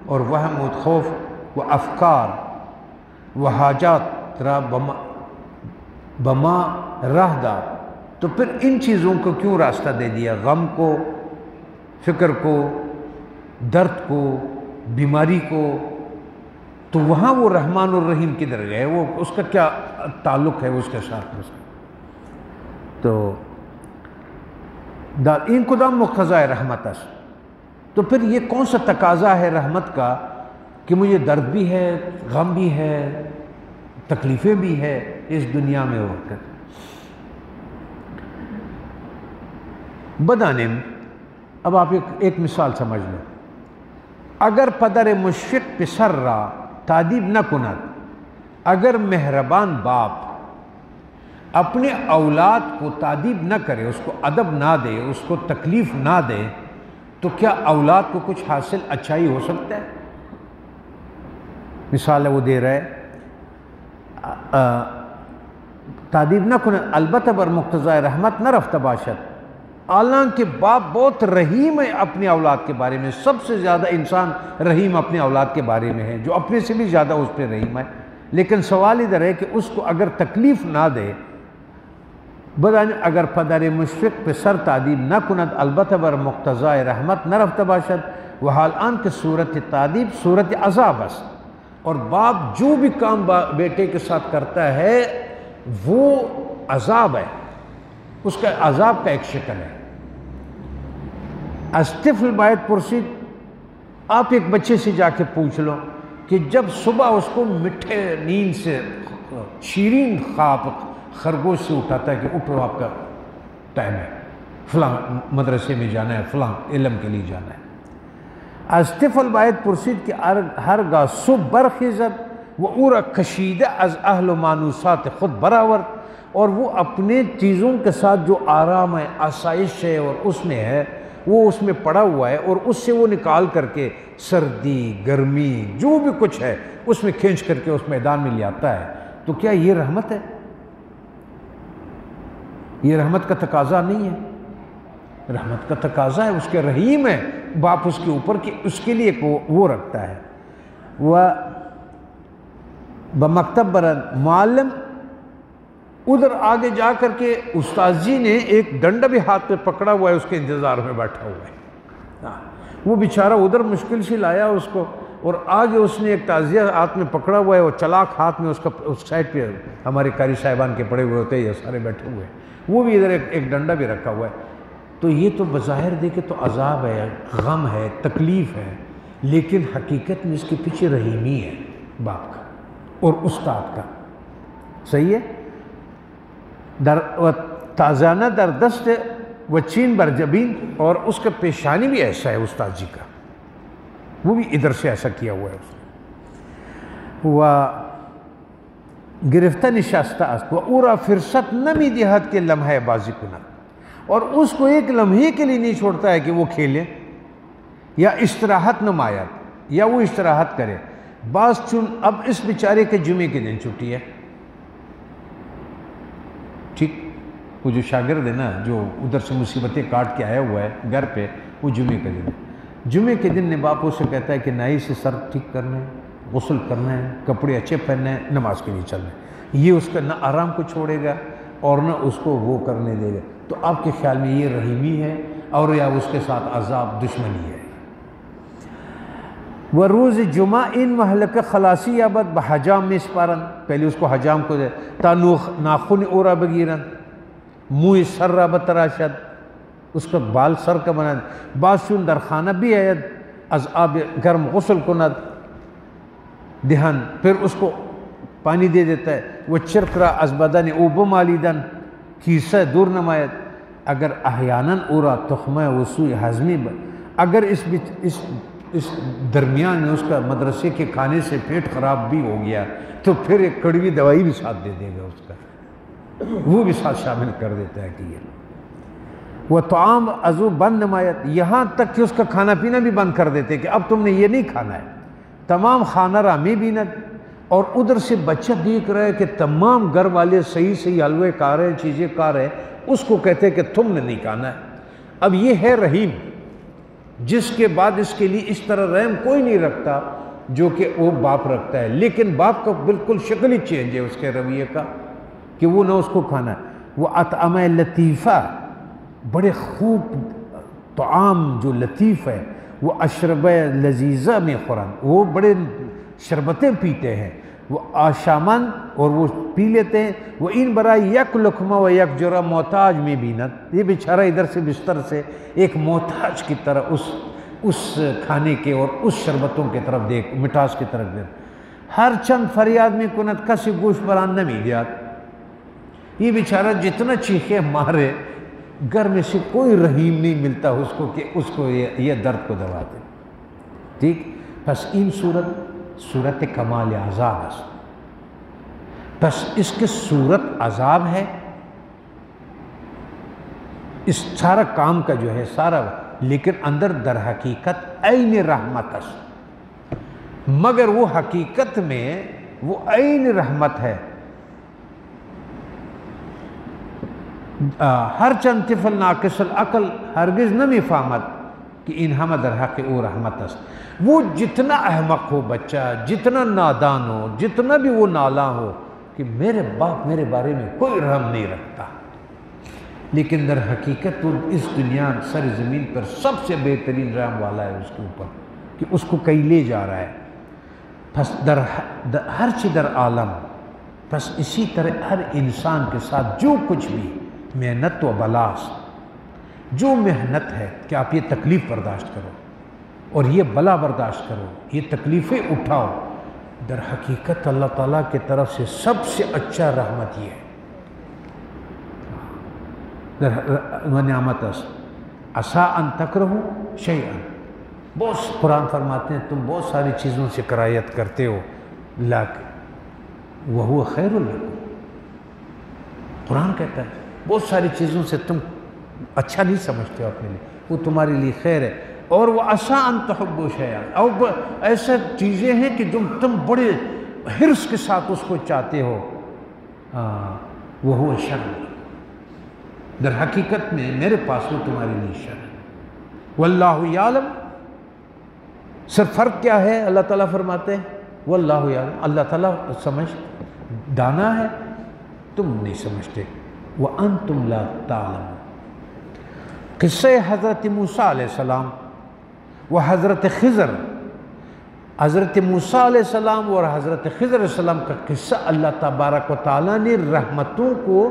اور وہم و خوف و افکار و حاجات را بما راہ دا، تو پھر ان چیزوں کو کیوں راستہ دے دیا؟ غم کو، فکر کو، درد کو، بیماری کو، تو وہاں وہ رحمان الرحیم کدھر گئے؟ وہ اس کا کیا تعلق ہے اس کے ساتھ؟ تو ان کو دام مقتضا رحمت اس، تو پھر یہ کون سا تقاضا ہے رحمت کا کہ مجھے درد بھی ہے، غم بھی ہے، تکلیفیں بھی ہے اس دنیا میں ہو کر؟ بدانم، اب آپ ایک مثال سمجھ لو، اگر پدر مشفق پسر را تادیب نہ کند، اگر مہربان باپ اپنے اولاد کو تادیب نہ کرے، اس کو ادب نہ دے، اس کو تکلیف نہ دے، تو کیا اولاد کو کچھ حاصل اچھائی ہو سکتا ہے؟ مثال ہے وہ دے رہا ہے، تادیب نہ کند البتہ بر مقتضائے رحمت نہ رفت باشد، حالانکہ باپ بہت رحیم ہے اپنی اولاد کے بارے میں، سب سے زیادہ انسان رحیم اپنی اولاد کے بارے میں ہے، جو اپنے سے بھی زیادہ اس پہ رحیم ہے، لیکن سوال ادھر ہے کہ اس کو اگر تکلیف نہ دے، بدان اگر پدر مشفق پہ سر تعدیب نہ کند البتہ بر مقتضائے رحمت نہ رفت باشد، وحال آن کے صورت تعدیب صورت عذاب است، اور باپ جو بھی کام بیٹے کے ساتھ کرتا ہے وہ عذاب ہے، اس کا عذاب کا ایک شکل ہے۔ از طفل باید پرسید، آپ ایک بچے سے جا کے پوچھ لو کہ جب صبح اس کو میٹھے نیند سے شیرین خواب خرگوش سے اٹھاتا ہے کہ اٹھو آپ کا ٹائم ہے، فلاں مدرسے میں جانا ہے، فلاں علم کے لیے جانا ہے، از طفل باید پرسید کہ ہرگاہ صبح برخیزد و او را کشیدہ از اہل و مانوسات خود برآورد، اور وہ اپنے چیزوں کے ساتھ جو آرام ہے، آسائش ہے اور اس میں ہے، وہ اس میں پڑا ہوا ہے، اور اس سے وہ نکال کر کے سردی گرمی جو بھی کچھ ہے اس میں کھینچ کر کے اس میدان میں لے آتا ہے، تو کیا یہ رحمت ہے؟ یہ رحمت کا تقاضا نہیں ہے۔ رحمت کا تقاضا ہے، اس کے رحیم ہے باپ اس کے اوپر، کہ اس کے لیے وہ رکھتا ہے۔ وہ بمکتب برد معلم، ادھر آگے جا کر کے استاد جی نے ایک ڈنڈا بھی ہاتھ پہ پکڑا ہوا ہے، اس کے انتظار میں بیٹھا ہوا ہے، وہ بیچارہ ادھر مشکل سے لایا اس کو، اور آگے اس نے ایک تعزیہ ہاتھ میں پکڑا ہوا ہے، اور چلاک ہاتھ میں اس کا اس سائڈ پہ ہمارے قاری صاحبان کے پڑے ہوئے ہوتے ہیں، یہ سارے بیٹھے ہوئے ہیں، وہ بھی ادھر ایک ڈنڈا بھی رکھا ہوا ہے۔ تو یہ تو بظاہر دیکھے تو عذاب ہے، غم ہے، تکلیف ہے، لیکن حقیقت میں اس کے پیچھے رحیمی ہے باپ کا اور استاد کا، صحیح ہے؟ تازانہ در دست و چین بر جبین، اور اس کا پیشانی بھی ایسا ہے استاد جی کا، وہ بھی ادھر سے ایسا کیا ہوا ہے اس نے۔ وہ گرفتہ نشستہ است و او را فرصت نمی دہد کے لمحہ بازی کند، اور اس کو ایک لمحے کے لیے نہیں چھوڑتا ہے کہ وہ کھیلے یا استراحت نماید یا وہ استراحت کرے۔ بعض چون اب اس بیچارے کے جمعے کے دن چھٹی ہے، ٹھیک، وہ جو شاگرد ہے نا جو ادھر سے مصیبتیں کاٹ کے آیا ہوا ہے گھر پہ، وہ جمعے کے دن ہے، جمعے کے دن باپ سے کہتا ہے کہ نائی سے سر ٹھیک کرنا ہے، غسل کرنا ہے، کپڑے اچھے پہننے ہیں، نماز کے لیے چلنا ہے۔ یہ اس کا نہ آرام کو چھوڑے گا اور نہ اس کو وہ کرنے دے گا، تو آپ کے خیال میں یہ رحیمی ہے اور یا اس کے ساتھ عذاب دشمنی ہے؟ وہ روز جمعہ ان محلق خلاصی یابد بحجام میں سپارن، پہلے اس کو حجام کو دے، تا ناخن اورا بگیرن، منہ سر را بتراشد، اس کا بال سر کا بنا، باسون در خانہ بھی عید از آب گرم غسل کند دہن، پھر اس کو پانی دے دیتا ہے، وہ چرک را از بدن اوبو مالیدن کیسہ دور نمایت، اگر احیاناً اورا تخمہ وسوء ہضمی، اگر اس درمیان میں اس کا مدرسے کے کھانے سے پیٹ خراب بھی ہو گیا تو پھر ایک کڑوی دوائی بھی ساتھ دے دے گا، اس کا وہ بھی ساتھ شامل کر دیتا ہے کہ یہ وہ طعام ازو بند نمایت، یہاں تک کہ اس کا کھانا پینا بھی بند کر دیتے کہ اب تم نے یہ نہیں کھانا ہے، تمام خانہ را می بیند اور ادھر سے بچہ دیکھ رہا ہے کہ تمام گھر والے صحیح صحیح حلوے کھا رہے ہیں، چیزیں کھا رہے ہیں، اس کو کہتے ہیں کہ تم نے نہیں کھانا ہے۔ اب یہ ہے رحیم، جس کے بعد اس کے لیے اس طرح رحم کوئی نہیں رکھتا جو کہ وہ باپ رکھتا ہے، لیکن باپ کا بالکل شکل ہی چینج ہے اس کے رویے کا کہ وہ نہ اس کو کھانا ہے۔ وہ اطعمہ لطیفہ، بڑے خوب طعام جو لطیف ہے، وہ اشرب لذیذہ میں خورن، وہ بڑے شربتیں پیتے ہیں، وہ آشامن اور وہ پی لیتے ہیں۔ وہ ان برائے یک لقمہ و یک جرعہ محتاج میں بینت، یہ بیچارہ ادھر سے بستر سے ایک محتاج کی طرح اس کھانے کے اور اس شربتوں کی طرف دیکھ، مٹاس کی طرف دیکھ۔ ہر چند فریاد میں کنت کسی گوش بران نہ میلیات، یہ بیچارہ جتنا چیخے مارے گھر میں سے کوئی رحیم نہیں ملتا اس کو کہ اس کو یہ درد کو دوا دے۔ ٹھیک، بس ان صورت کمال عذاب ہے، بس اس کے صورت عذاب ہے، اس سارا کام کا جو ہے سارا، لیکن اندر در حقیقت عین رحمت ہے، مگر وہ حقیقت میں وہ عین رحمت ہے۔ ہر چند طفل ناقص العقل ہرگز نمی فهمد کہ ان ہم در حق او رحمت است۔ وہ جتنا احمق ہو بچہ، جتنا نادان ہو، جتنا بھی وہ نالاں ہو کہ میرے باپ میرے بارے میں کوئی رحم نہیں رکھتا، لیکن در حقیقت وہ اس دنیا سر زمین پر سب سے بہترین رحم والا ہے اس کے اوپر کہ اس کو کہیں لے جا رہا ہے۔ پس ہر چیز در عالم، پس اسی طرح ہر انسان کے ساتھ جو کچھ بھی محنت و بلاس، جو محنت ہے کہ آپ یہ تکلیف برداشت کرو اور یہ بلا برداشت کرو، یہ تکلیفیں اٹھاؤ، در حقیقت اللہ تعالیٰ کی طرف سے سب سے اچھا رحمت یہ ہے۔ نعمت عسیٰ ان تکرہوا شیئا، بہت قرآن فرماتے ہیں تم بہت ساری چیزوں سے کراہیت کرتے ہو لیکن وہو خیر لکم، قرآن کہتا ہے بہت ساری چیزوں سے تم اچھا نہیں سمجھتے ہو اپنے لیے، وہ تمہارے لیے خیر ہے، اور وہ عسیٰ ان تحبوا شیئا، اور ایسا چیزیں ہیں کہ تم بڑے حرص کے ساتھ اس کو چاہتے ہو، وہو شر، در حقیقت میں میرے پاس وہ تمہارے لیے شر ہے۔ واللہ یعلم، صرف فرق کیا ہے؟ اللہ تعالیٰ فرماتے ہیں واللہ یعلم، اللہ تعالیٰ سمجھ دانا ہے، تم نہیں سمجھتے۔ وَأَنْتُمْ لَا تَعْلَمُونَ۔ قصہ حضرت موسیٰ علیہ السلام و حضرت خضر، حضرت موسیٰ علیہ السلام اور حضرت خضر علیہ السلام کا قصہ اللہ تبارک و تعالیٰ نے رحمتوں کو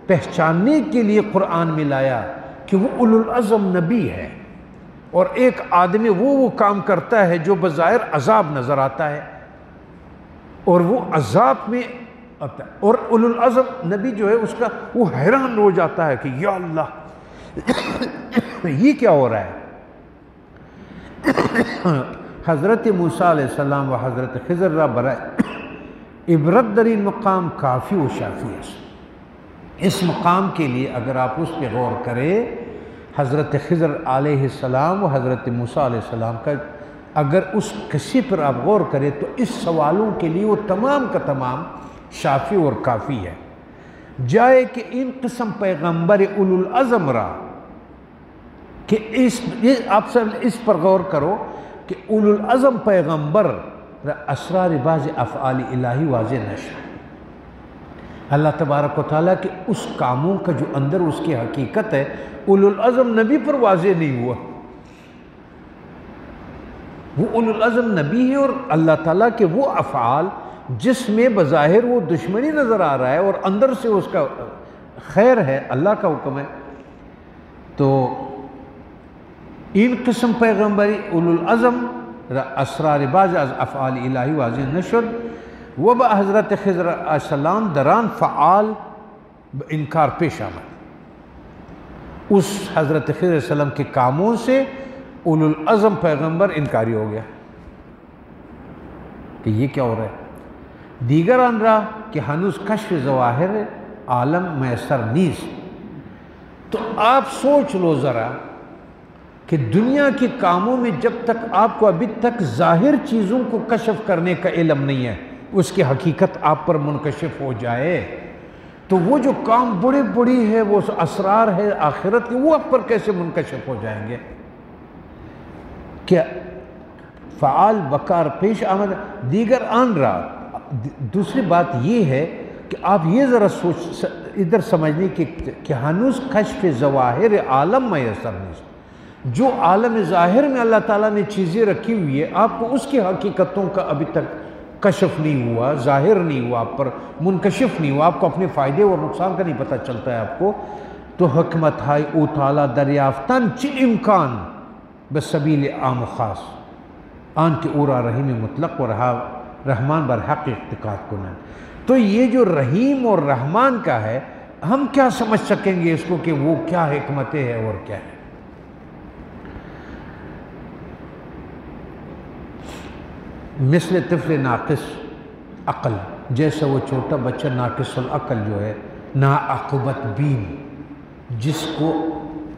پہچاننے کے لیے قرآن میں لایا کہ وہ اولو العزم نبی ہے، اور ایک آدمی وہ کام کرتا ہے جو بظاہر عذاب نظر آتا ہے اور وہ عذاب میں آتا ہے، اور اولو العزم نبی جو ہے اس کا وہ حیران ہو جاتا ہے کہ یا اللہ یہ کیا ہو رہا ہے۔ حضرت موسیٰ علیہ السلام و حضرت خضر را برائے عبرت در این مقام کافی و شافی ہے۔ اس مقام کے لیے اگر آپ اس پہ غور کریں، حضرت خضر علیہ السلام و حضرت موسیٰ علیہ السلام کا اگر اس قصے پر آپ غور کریں تو اس سوالوں کے لیے وہ تمام کا تمام شافی اور کافی ہے۔ جائے کہ ان قسم پیغمبر اولو العزم را کہ آپ سب اس پر غور کرو کہ اولو العزم پیغمبر را اسرار بعض افعال الہی واضح نشہ، اللہ تبارک و تعالیٰ کے اس کاموں کا جو اندر اس کی حقیقت ہے اولو العزم نبی پر واضح نہیں ہوا۔ وہ اولو العزم نبی ہے اور اللہ تعالیٰ کے وہ افعال جس میں بظاہر وہ دشمنی نظر آ رہا ہے اور اندر سے اس کا خیر ہے، اللہ کا حکم ہے، تو ان قسم پیغمبری اولو العزم اسرار بعض از افعال الہی واضح نشد و با حضرت خضر علیہ السلام دران فعال انکار پیش آمد۔ اس حضرت خضر علیہ السلام کے کاموں سے اولو العزم پیغمبر انکاری ہو گیا کہ یہ کیا ہو رہا ہے۔ دیگر ان را کہ ہنوز کشف ظواہر عالم میسر نیز، تو آپ سوچ لو ذرا کہ دنیا کے کاموں میں جب تک آپ کو ابھی تک ظاہر چیزوں کو کشف کرنے کا علم نہیں ہے، اس کی حقیقت آپ پر منکشف ہو جائے، تو وہ جو کام بڑی بڑی ہے، وہ اسرار ہے آخرت کی، وہ آپ پر کیسے منکشف ہو جائیں گے؟ کیا فعال بکار پیش آمد دیگر آن رہا۔ دوسری بات یہ ہے کہ آپ یہ ذرا ادھر سمجھنے کہ ہنوز کشف ظواہر عالم میسر نہیں، جو عالم ظاہر میں اللہ تعالیٰ نے چیزیں رکھی ہوئی ہے، آپ کو اس کی حقیقتوں کا ابھی تک کشف نہیں ہوا، ظاہر نہیں ہوا، آپ پر منکشف نہیں ہوا، آپ کو اپنے فائدے اور نقصان کا نہیں پتہ چلتا ہے آپ کو، تو حکمت ہائی او تعالیٰ دریافتن چی امکان بسبیل عام و خاص آن کے اورا رحیم مطلق اور رحمان برحق اعتقاد کنن۔ تو یہ جو رحیم اور رحمان کا ہے، ہم کیا سمجھ سکیں گے اس کو کہ وہ کیا حکمتیں ہے اور کیا ہے؟ مثل طفل ناقص عقل، جیسا وہ چھوٹا بچہ ناقص العقل جو ہے، ناعقبت بین، جس کو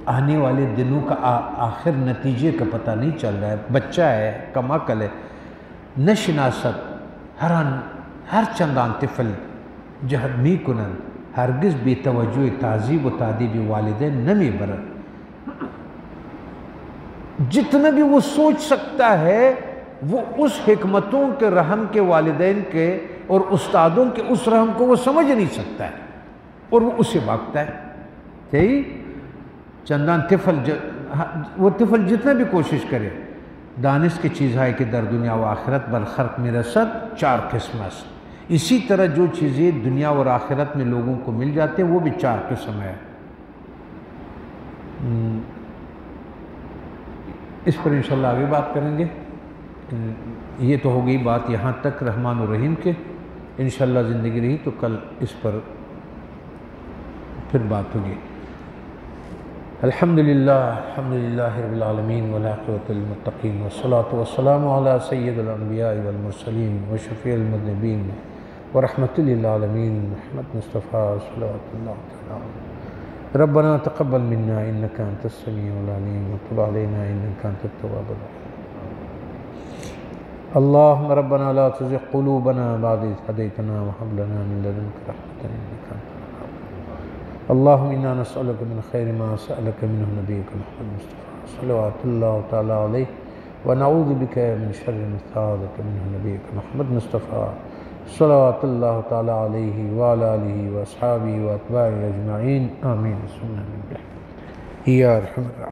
آنے والے دنوں کا آخر نتیجے کا پتہ نہیں چل رہا ہے، بچہ ہے، کم عقل ہے، نہ شناست ہر چندان طفل جہد می کنن، ہرگز بے توجہ تعذیب و تعدیب والدین نمی برد۔ جتنا بھی وہ سوچ سکتا ہے، وہ اس حکمتوں کے رحم کے والدین کے اور استادوں کے اس رحم کو وہ سمجھ نہیں سکتا ہے، اور وہ اسے بھاگتا ہے۔ صحیح؟ چندان وہ طفل جتنا بھی کوشش کرے، دانش کی چیز ہے کہ در دنیا و آخرت بالخرق میں رسد 4 قسم است۔ اسی طرح جو چیزیں دنیا اور آخرت میں لوگوں کو مل جاتے ہیں، وہ بھی 4 قسم ہے۔ اس پر انشاءاللہ آگے بات کریں گے۔ یہ تو ہو گئی بات یہاں تک رحمان الرحیم کے، انشاءاللہ زندگی رہی تو کل اس پر پھر بات ہوگی۔ الحمدللہ رب العالمین والعاقبۃ للمتقین والصلاة والسلام علی سید الانبیاء والمرسلین وشفیع المذنبین ورحمۃ للعالمین محمد مصطفیٰ صلوات اللہ تعالی علیہ۔ ربنا تقبل منا انک انت السمیع العلیم وتب علینا انک انت التواب الرحیم۔ اللہم ربنا لا تزغ قلوبنا بعد اذ ہدیتنا وہب لنا من لدنک رحمۃ انک انت اللہم انا نسألک من خیر ما سألک منہ نبیک محمد مصطفیٰ صلوات اللہ تعالی علیہ ونعوذ بک من شر ما استعاذک منہ نبیک محمد مصطفیٰ صلوات اللہ تعالی علیہ وعلی آلہ واصحابہ واتباعہ اجمعین آمین ثم آمین یا ارحم الراحمین۔